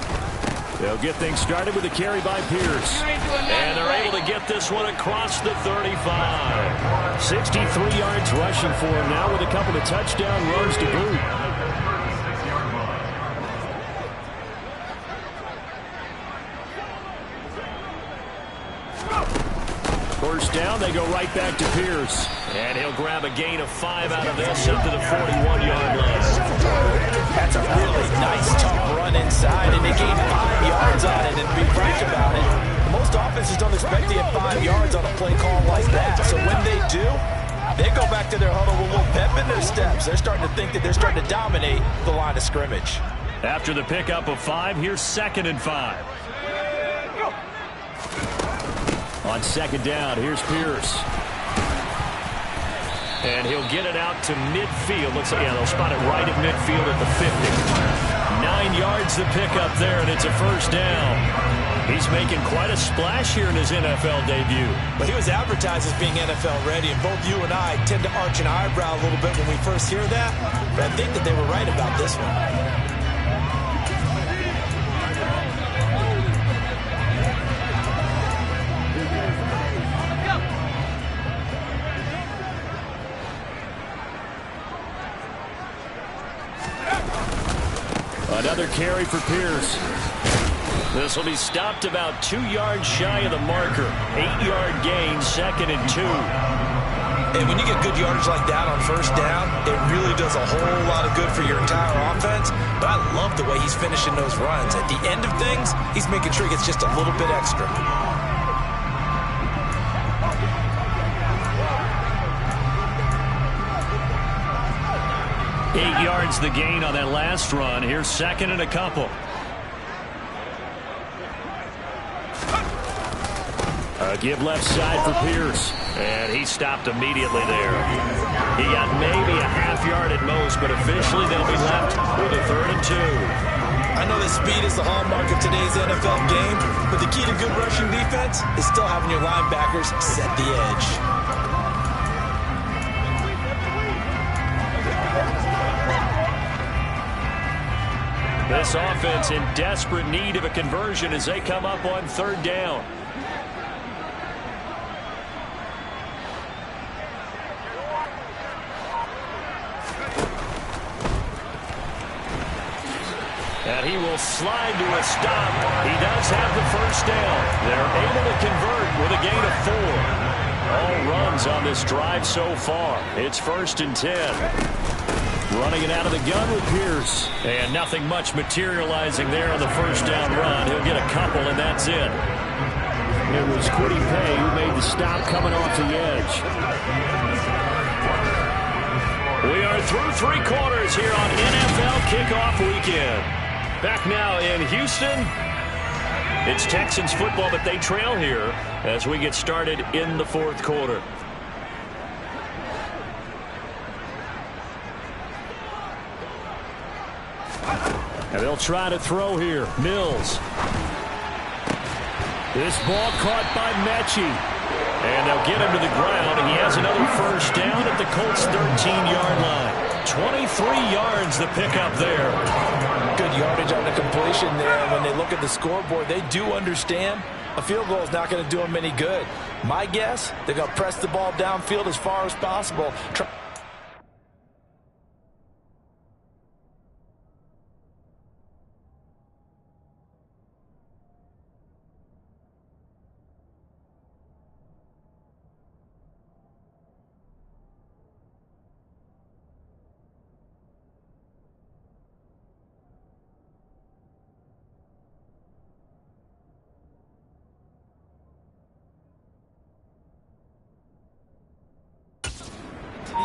S3: They'll get things started with a carry by Pierce. And they're able to get this one across the 35. 63 yards rushing for him now with a couple of touchdown runs to boot. First down, they go right back to Pierce. And he'll grab a gain of 5 out of this up to the 41-yard line.
S4: That's a really nice, tough run inside, and they gained 5 yards on it. And to be frank about it, most offenses don't expect to get 5 yards on a play call like that. So when they do, they go back to their huddle with a little pep in their steps. They're starting to think that they're starting to dominate the line of scrimmage.
S3: After the pickup of 5, here's 2nd and 5. On 2nd down, here's Pierce. And he'll get it out to midfield. Looks like, yeah, they'll spot it right at midfield at the 50. 9 yards to pick up there, and it's a first down. He's making quite a splash here in his NFL debut.
S5: But he was advertised as being NFL ready, and both you and I tend to arch an eyebrow a little bit when we first hear that. But I think that they were right about this one.
S3: carry for Pierce. This will be stopped about 2 yards shy of the marker. 8-yard gain, 2nd and 2.
S5: And when you get good yardage like that on first down, it really does a whole lot of good for your entire offense. But I love the way he's finishing those runs. At the end of things, he's making sure he gets just a little bit extra.
S3: Eight yards the gain on that last run. Here's 2nd and a couple. A give left side for Pierce. And he stopped immediately there. He got maybe a half yard at most, but officially they'll be left with a 3rd and 2.
S5: I know that speed is the hallmark of today's NFL game, but the key to good rushing defense is still having your linebackers set the edge.
S3: This offense in desperate need of a conversion as they come up on 3rd down. And he will slide to a stop. He does have the first down. They're able to convert with a gain of 4. All runs on this drive so far. It's 1st and 10. Running it out of the gun with Pierce. And nothing much materializing there on the first down run. He'll get a couple, and that's it. It was Kwity Paye who made the stop coming off the edge. We are through 3 quarters here on NFL Kickoff Weekend. Back now in Houston. It's Texans football, but they trail here as we get started in the 4th quarter. And they'll try to throw here. Mills. This ball caught by Mechie. And they'll get him to the ground. And he has another first down at the Colts' 13-yard line. 23 yards the pickup there.
S4: Good yardage on the completion there. When they look at the scoreboard, they do understand a field goal is not going to do them any good. My guess, they're going to press the ball downfield as far as possible.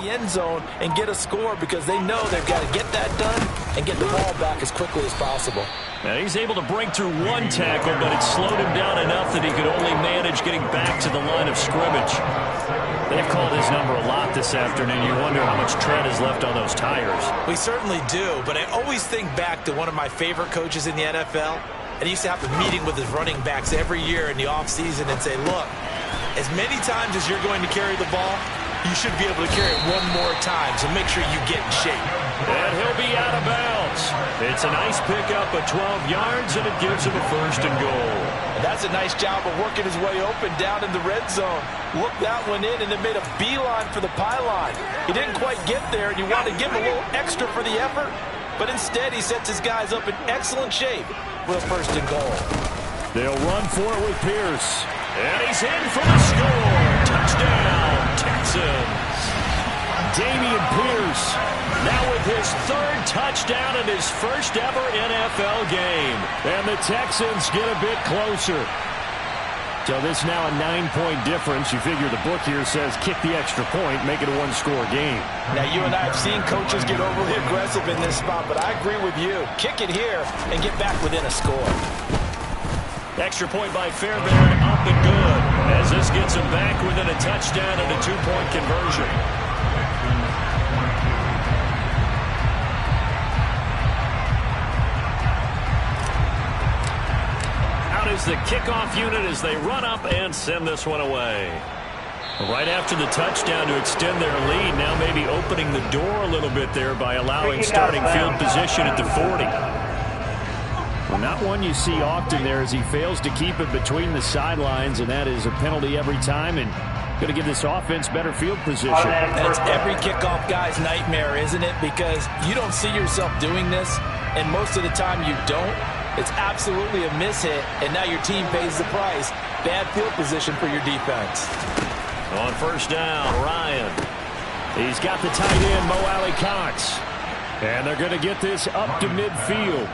S4: The end zone and get a score because they know they've got to get that done and get the ball back as quickly as possible.
S3: Now he's able to break through 1 tackle, but it slowed him down enough that he could only manage getting back to the line of scrimmage. They've called his number a lot this afternoon. You wonder how much tread is left on those tires.
S5: We certainly do, but I always think back to one of my favorite coaches in the NFL. And he used to have a meeting with his running backs every year in the offseason and say, look, as many times as you're going to carry the ball, you should be able to carry it 1 more time, so make sure you get in shape.
S3: And he'll be out of bounds. It's a nice pickup of 12 yards, and it gives him a 1st and goal.
S4: And that's a nice job of working his way open down in the red zone. Looked that one in and then made a beeline for the pylon. He didn't quite get there, and you want to give him a little extra for the effort, but instead he sets his guys up in excellent shape with a 1st and goal.
S3: They'll run for it with Pierce. And he's in for the score. Touchdown, Texans. Dameon Pierce now with his 3rd touchdown in his first ever NFL game. And the Texans get a bit closer. So this now a 9-point difference. You figure the book here says kick the extra point, make it a 1-score game.
S4: Now you and I have seen coaches get overly aggressive in this spot, but I agree with you. Kick it here and get back within a score.
S3: Extra point by Fairbairn, up and good, as this gets him back within a touchdown and a 2-point conversion. Out is the kickoff unit as they run up and send this one away. Right after the touchdown to extend their lead, now maybe opening the door a little bit there by allowing starting field position at the 40. Well, not one you see often there as he fails to keep it between the sidelines, and that is a penalty every time and going to give this offense better field position.
S4: That's every kickoff guy's nightmare, isn't it? Because you don't see yourself doing this and most of the time you don't, it's absolutely a mishit, and now your team pays the price. Bad field position for your defense.
S3: On first down, Ryan. He's got the tight end, Mo Alley-Cox. And they're going to get this up to midfield.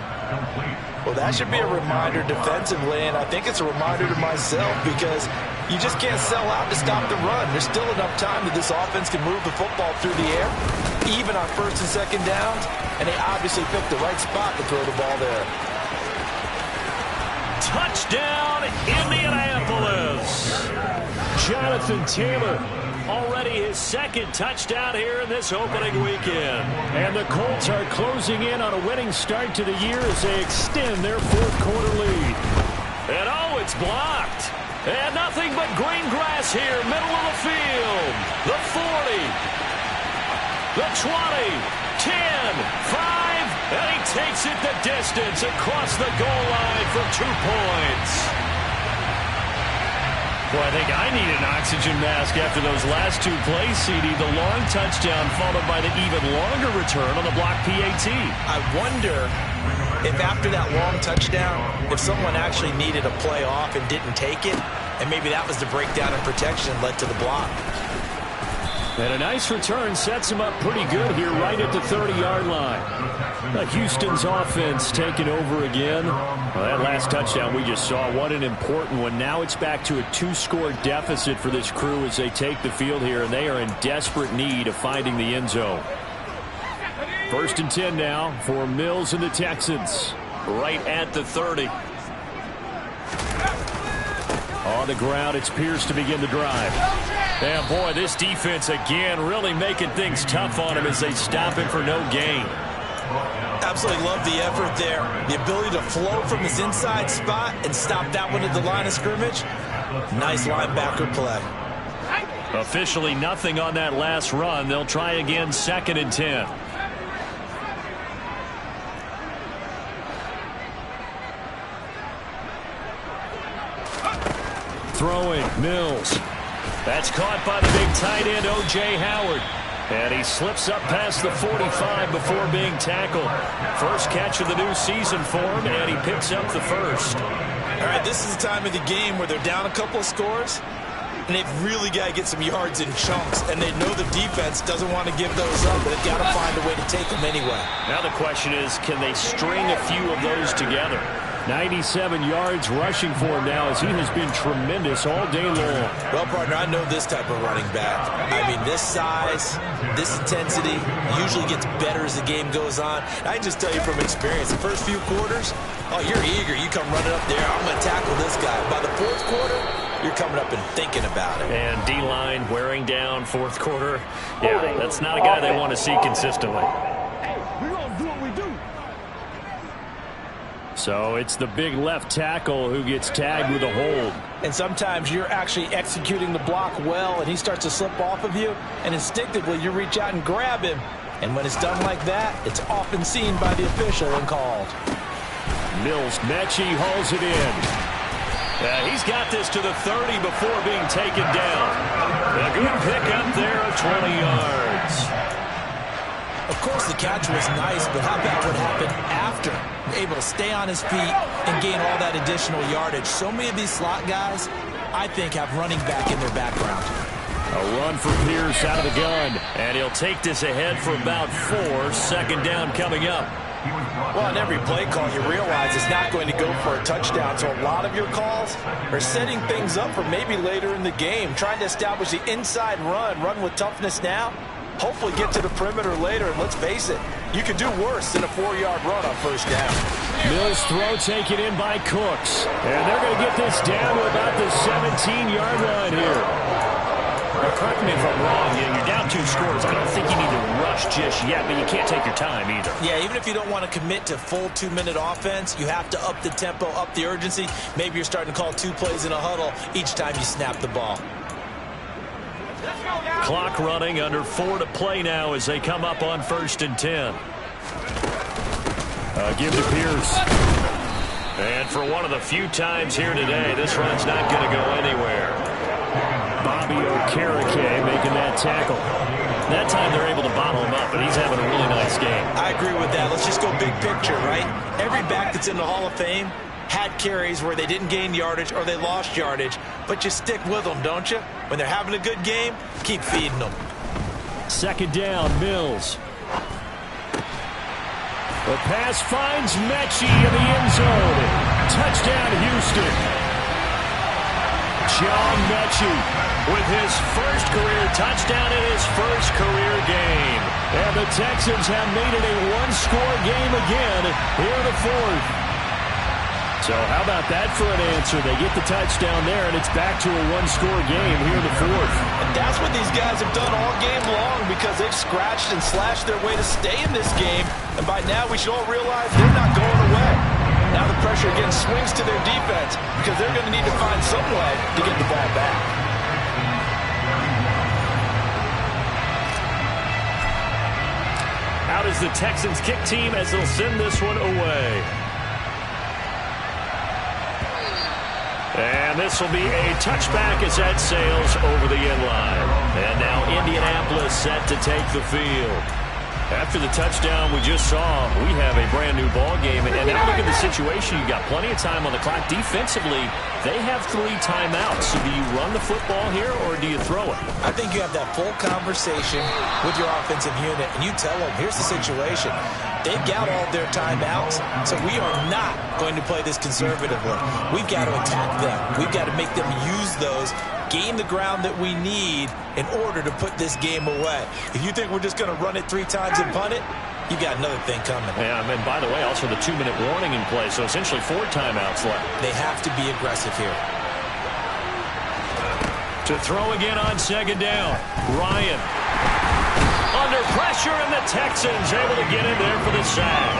S4: Well, that should be a reminder defensively, and I think it's a reminder to myself because you just can't sell out to stop the run. There's still enough time that this offense can move the football through the air, even on first and second downs, and they obviously picked the right spot to throw the ball there.
S3: Touchdown, Indianapolis. Jonathan Taylor, already his second touchdown here in this opening weekend. And the Colts are closing in on a winning start to the year as they extend their fourth quarter lead. And oh, it's blocked. And nothing but green grass here, middle of the field. The 40, the 20, 10, 5, and he takes it the distance across the goal line for 2 points. Well, I think I need an oxygen mask after those last 2 plays, CD. The long touchdown followed by the even longer return on the block PAT.
S4: I wonder if after that long touchdown, if someone actually needed a play off and didn't take it, and maybe that was the breakdown in protection that led to the block.
S3: And a nice return sets him up pretty good here right at the 30-yard line. Houston's offense taking over again. Well, that last touchdown we just saw, what an important one. Now it's back to a 2-score deficit for this crew as they take the field here, and they are in desperate need of finding the end zone. First and 10 now for Mills and the Texans. Right at the 30. On the ground, it's Pierce to begin the drive. And boy, this defense again really making things tough on him as they stop him for no gain.
S4: Absolutely love the effort there. The ability to flow from his inside spot and stop that one at the line of scrimmage. Nice linebacker play.
S3: Officially nothing on that last run. They'll try again, 2nd and 10. Throwing, Mills. That's caught by the big tight end, O.J. Howard. And he slips up past the 45 before being tackled. First catch of the new season for him, and he picks up the first.
S4: All right, this is the time of the game where they're down a couple of scores, and they've really got to get some yards in chunks, and they know the defense doesn't want to give those up, but they've got to find a way to take them anyway.
S3: Now the question is, can they string a few of those together? 97 yards rushing for him now as he has been tremendous all day long.
S4: Well, partner, I know this type of running back. I mean, this size, this intensity usually gets better as the game goes on. I can just tell you from experience, the first few quarters, oh, you're eager. You come running up there, I'm going to tackle this guy. By the fourth quarter, you're coming up and thinking about it.
S3: And D-line wearing down fourth quarter. Yeah, that's not a guy they want to see consistently. So it's the big left tackle who gets tagged with a hold.
S4: And sometimes you're actually executing the block well, and he starts to slip off of you, and instinctively you reach out and grab him. And when it's done like that, it's often seen by the official and called.
S3: Mills, Mechie hauls it in. He's got this to the 30 before being taken down. A good pickup there of 20 yards.
S4: Of course, the catch was nice, but how about what happened after? Able to stay on his feet and gain all that additional yardage. So many of these slot guys, I think, have running back in their background.
S3: A run for Pierce out of the gun, and he'll take this ahead for about 4. 2nd down coming up.
S4: Well, on every play call, you realize it's not going to go for a touchdown, so a lot of your calls are setting things up for maybe later in the game, trying to establish the inside run with toughness now. Hopefully get to the perimeter later, and let's face it, you could do worse than a 4-yard run on first down.
S3: Mills' throw taken in by Cooks. And they're going to get this down to about the 17-yard line here. Now, correct me if I'm wrong, you're down 2 scores. I don't think you need to rush just yet, but you can't take your time either.
S4: Yeah, even if you don't want to commit to full 2-minute offense, you have to up the tempo, up the urgency. Maybe you're starting to call 2 plays in a huddle each time you snap the ball.
S3: Clock running, under 4 to play now as they come up on 1st and 10. Give to Pierce. And for one of the few times here today, this run's not going to go anywhere. Bobby Okereke making that tackle.
S6: That time they're able to bottle him up, and he's having a really nice game.
S4: I agree with that. Let's just go big picture, right? Every back that's in the Hall of Fame had carries where they didn't gain yardage or they lost yardage, but you stick with them, don't you? When they're having a good game, keep feeding them.
S3: Second down, Mills. The pass finds Mechie in the end zone. Touchdown, Houston. John Mechie with his first career touchdown in his first career game. And the Texans have made it a one-score game again here in the fourth. So how about that for an answer? They get the touchdown there, and it's back to a one-score game here in the fourth.
S4: And that's what these guys have done all game long because they've scratched and slashed their way to stay in this game. And by now, we should all realize they're not going away. Now the pressure again swings to their defense because they're going to need to find some way to get the ball back.
S3: Out is the Texans kick team as they'll send this one away. And this will be a touchback as that sails over the end line. And now Indianapolis set to take the field. After the touchdown we just saw, we have a brand new ball game. And now look at the situation. You've got plenty of time on the clock. Defensively, they have 3 timeouts. So do you run the football here or do you throw it?
S4: I think you have that full conversation with your offensive unit, and you tell them, here's the situation. They've got all their timeouts, so we are not going to play this conservatively. We've got to attack them. We've got to make them use those, gain the ground that we need in order to put this game away. If you think we're just going to run it 3 times and punt it, you got another thing coming.
S3: Yeah, and by the way, also the 2-minute warning in play, so essentially 4 timeouts left.
S4: They have to be aggressive here.
S3: To throw again on second down, Ryan. Under pressure, and the Texans able to get in there for the sack.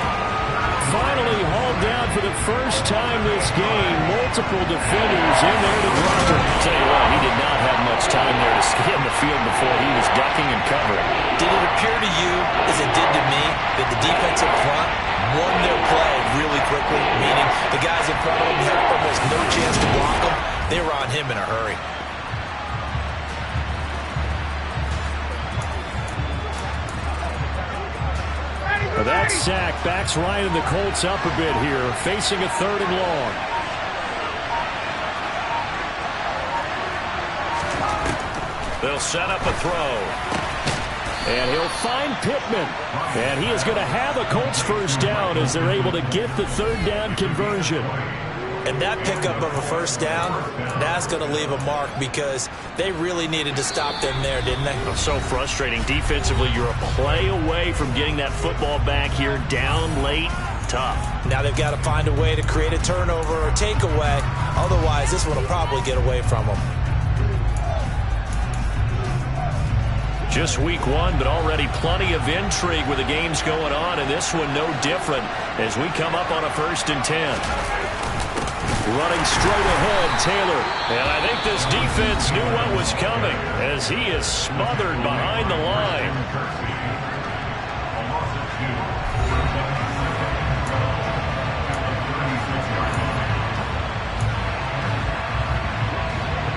S3: Finally hauled down for the first time this game. Multiple defenders in there to drop him. Tell you what, he did not have much time there to stay in the field before he was ducking and covering.
S4: Did it appear to you, as it did to me, that the defensive front won their play really quickly? Meaning the guys in front of them had almost no chance to block them. They were on him in a hurry.
S3: That sack backs Ryan and the Colts up a bit here, facing a 3rd and long. They'll set up a throw. And he'll find Pittman. And he is going to have a Colts first down as they're able to get the 3rd down conversion.
S4: And that pickup of a first down, that's going to leave a mark because they really needed to stop them there, didn't they?
S3: So frustrating. Defensively, you're a play away from getting that football back here down late. Tough.
S4: Now they've got to find a way to create a turnover or takeaway. Otherwise, this one will probably get away from them.
S3: Just week 1, but already plenty of intrigue with the games going on, and this one no different as we come up on a 1st and 10. Running straight ahead, Taylor. And I think this defense knew what was coming as he is smothered behind the line.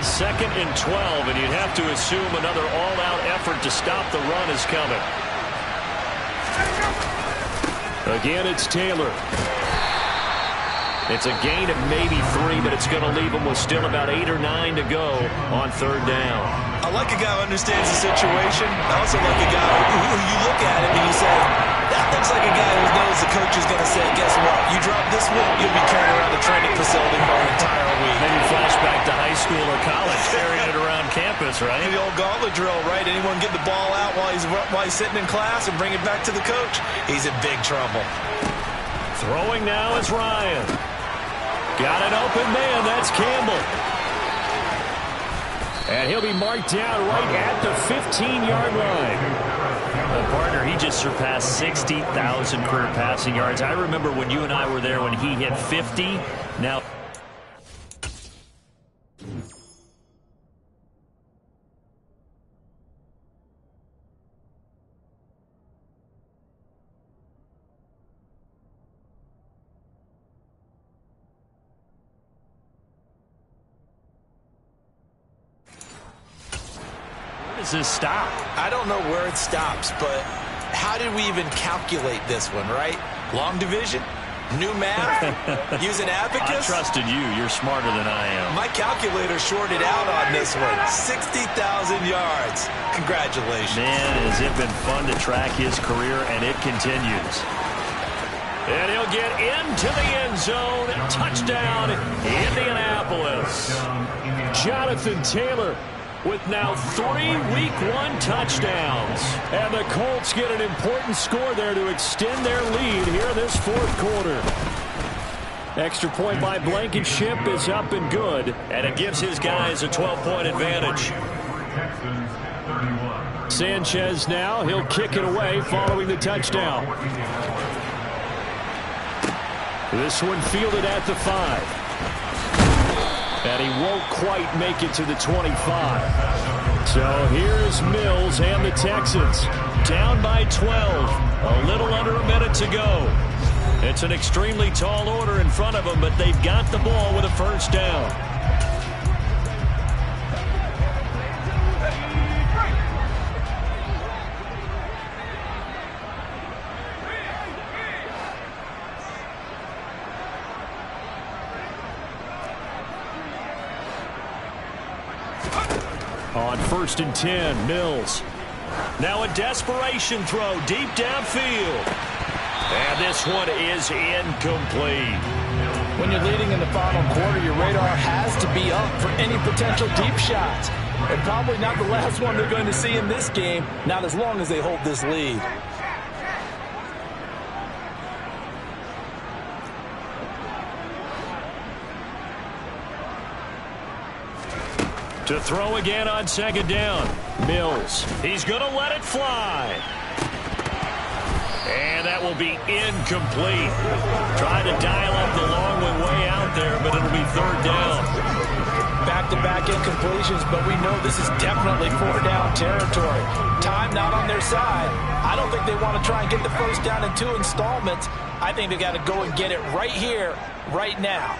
S3: Second and 12, and you'd have to assume another all-out effort to stop the run is coming. Again, it's Taylor. It's a gain of maybe 3, but it's going to leave them with still about 8 or 9 to go on 3rd down.
S5: I like a guy who understands the situation. I also like a guy who you look at him and you say, that looks like a guy who knows the coach is going to say, guess what? You drop this one, you'll be carrying around the training facility for an entire week.
S3: Maybe flashback to high school or college, carrying it around campus, right?
S5: The old gauntlet drill, right? Anyone get the ball out while he's sitting in class and bring it back to the coach? He's in big trouble.
S3: Throwing now is Ryan. Got an open man. That's Campbell. And he'll be marked down right at the 15-yard line. Well, partner, he just surpassed 60,000 career passing yards. I remember when you and I were there when he hit 50. Now... does this stop?
S4: I don't know where it stops, but how did we even calculate this one, right? Long division? New math? Use an abacus?
S3: I trusted you. You're smarter than I am.
S4: My calculator shorted out on this one. 60,000 yards. Congratulations.
S3: Man, has it been fun to track his career, and it continues. And he'll get into the end zone. Touchdown, Indianapolis. Jonathan Taylor with now 3 Week 1 touchdowns. And the Colts get an important score there to extend their lead here in this fourth quarter. Extra point by Blankenship is up and good, and it gives his guys a 12-point advantage. Sanchez now, he'll kick it away following the touchdown. This one fielded at the 5. And he won't quite make it to the 25. So here's Mills and the Texans. Down by 12. A little under a minute to go. It's an extremely tall order in front of them, but they've got the ball with a first down. On 1st and 10, Mills. Now a desperation throw deep downfield. And this one is incomplete.
S4: When you're leading in the final quarter, your radar has to be up for any potential deep shots. And probably not the last one they're going to see in this game, not as long as they hold this lead.
S3: To throw again on 2nd down. Mills. He's going to let it fly. And that will be incomplete. Tried to dial up the long one way out there, but it'll be 3rd down.
S4: Back-to-back incompletions, but we know this is definitely 4th-down territory. Time not on their side. I don't think they want to try and get the first down in 2 installments. I think they got to go and get it right here, right now.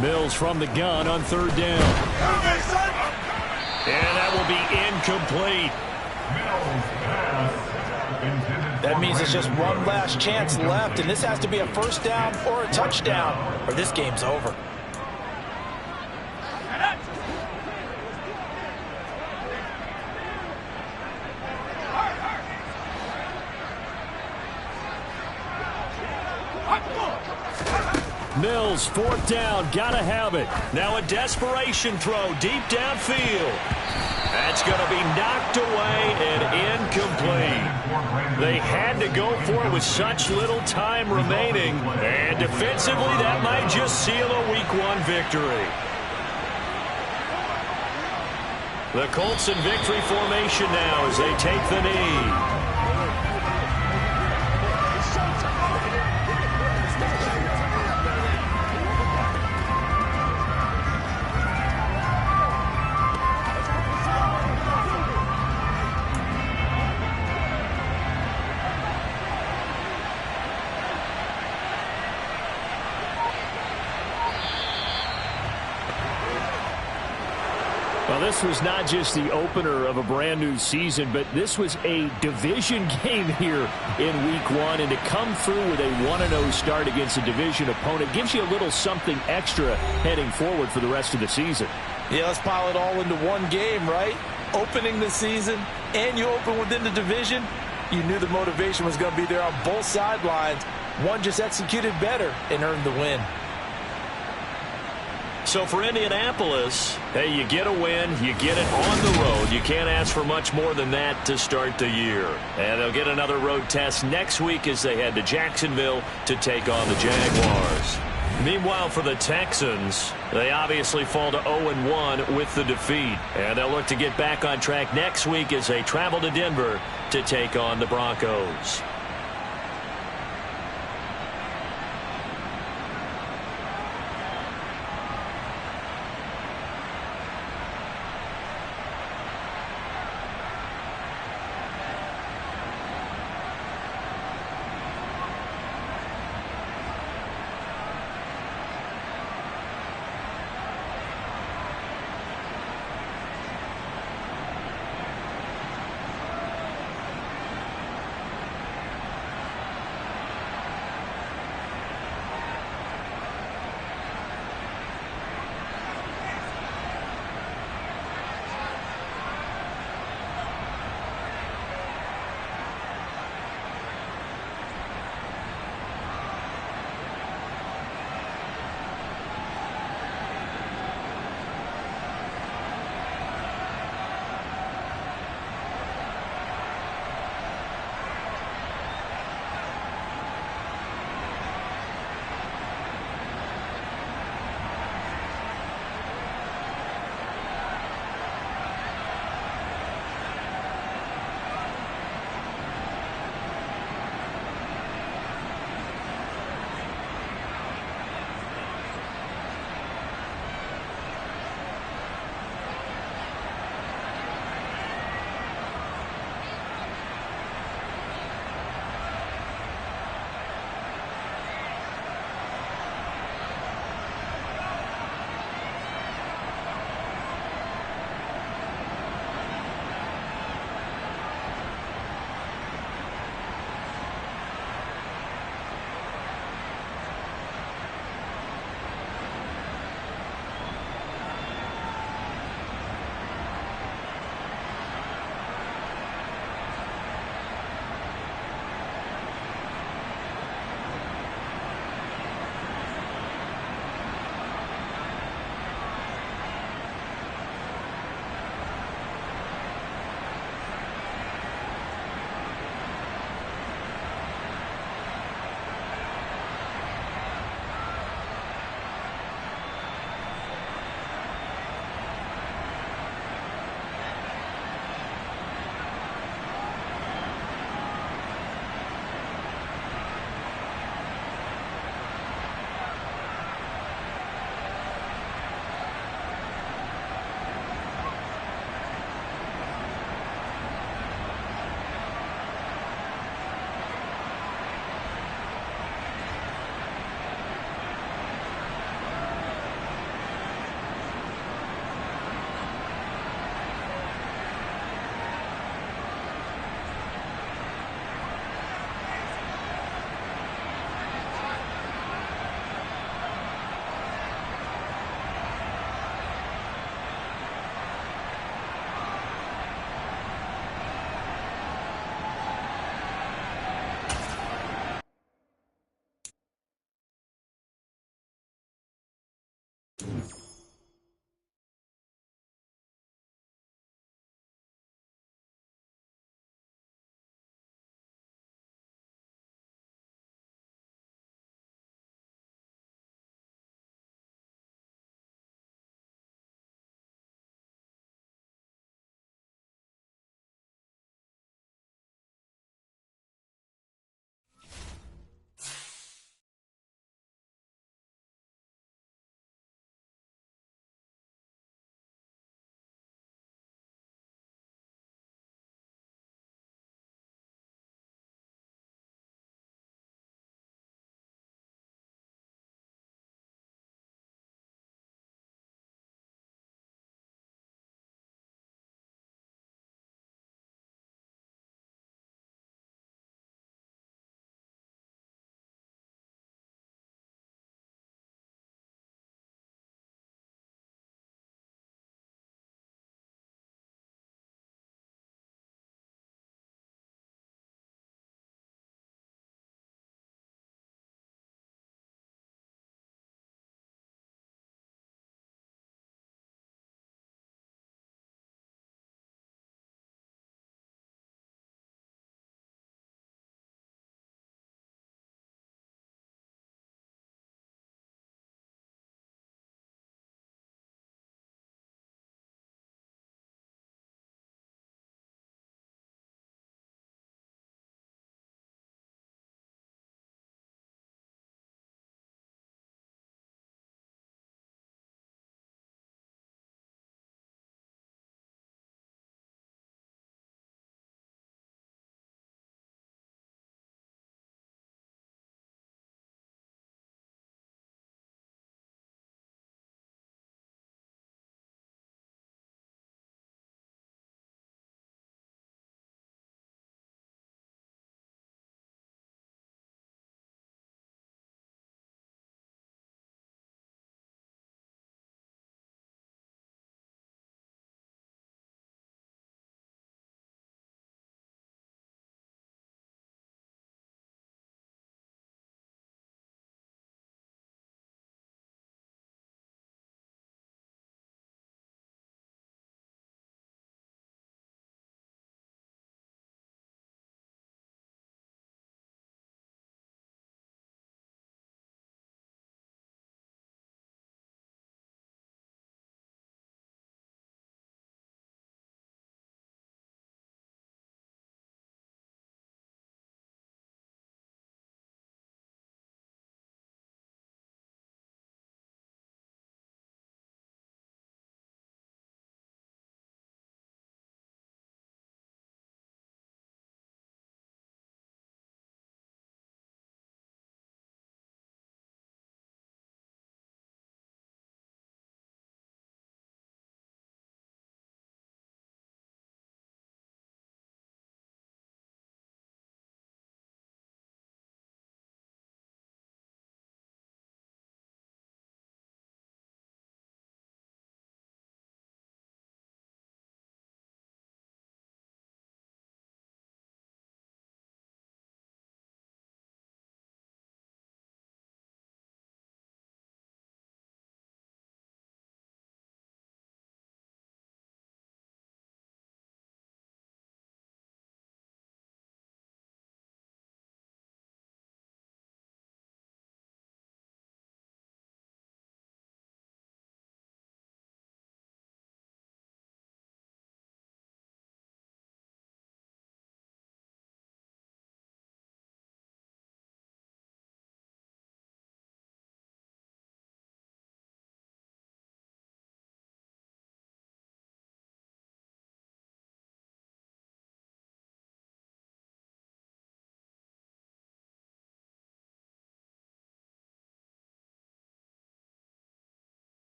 S3: Mills from the gun on 3rd down. And that will be incomplete.
S4: That means it's just one last chance left, and this has to be a first down or a touchdown, or this game's over.
S3: Mills, 4th down, gotta have it. Now a desperation throw deep downfield. That's going to be knocked away and incomplete. They had to go for it with such little time remaining. And defensively, that might just seal a Week 1 victory. The Colts in victory formation now as they take the knee. Well, this was not just the opener of a brand new season, but this was a division game here in Week 1. And to come through with a 1-0 start against a division opponent gives you a little something extra heading forward for the rest of the season.
S4: Yeah, let's pile it all into one game, right? Opening the season, and you open within the division. You knew the motivation was going to be there on both sidelines. One just executed better and earned the win.
S3: So for Indianapolis, hey, you get a win, you get it on the road. You can't ask for much more than that to start the year. And they'll get another road test next week as they head to Jacksonville to take on the Jaguars. Meanwhile, for the Texans, they obviously fall to 0-1 with the defeat. And they'll look to get back on track next week as they travel to Denver to take on the Broncos. it.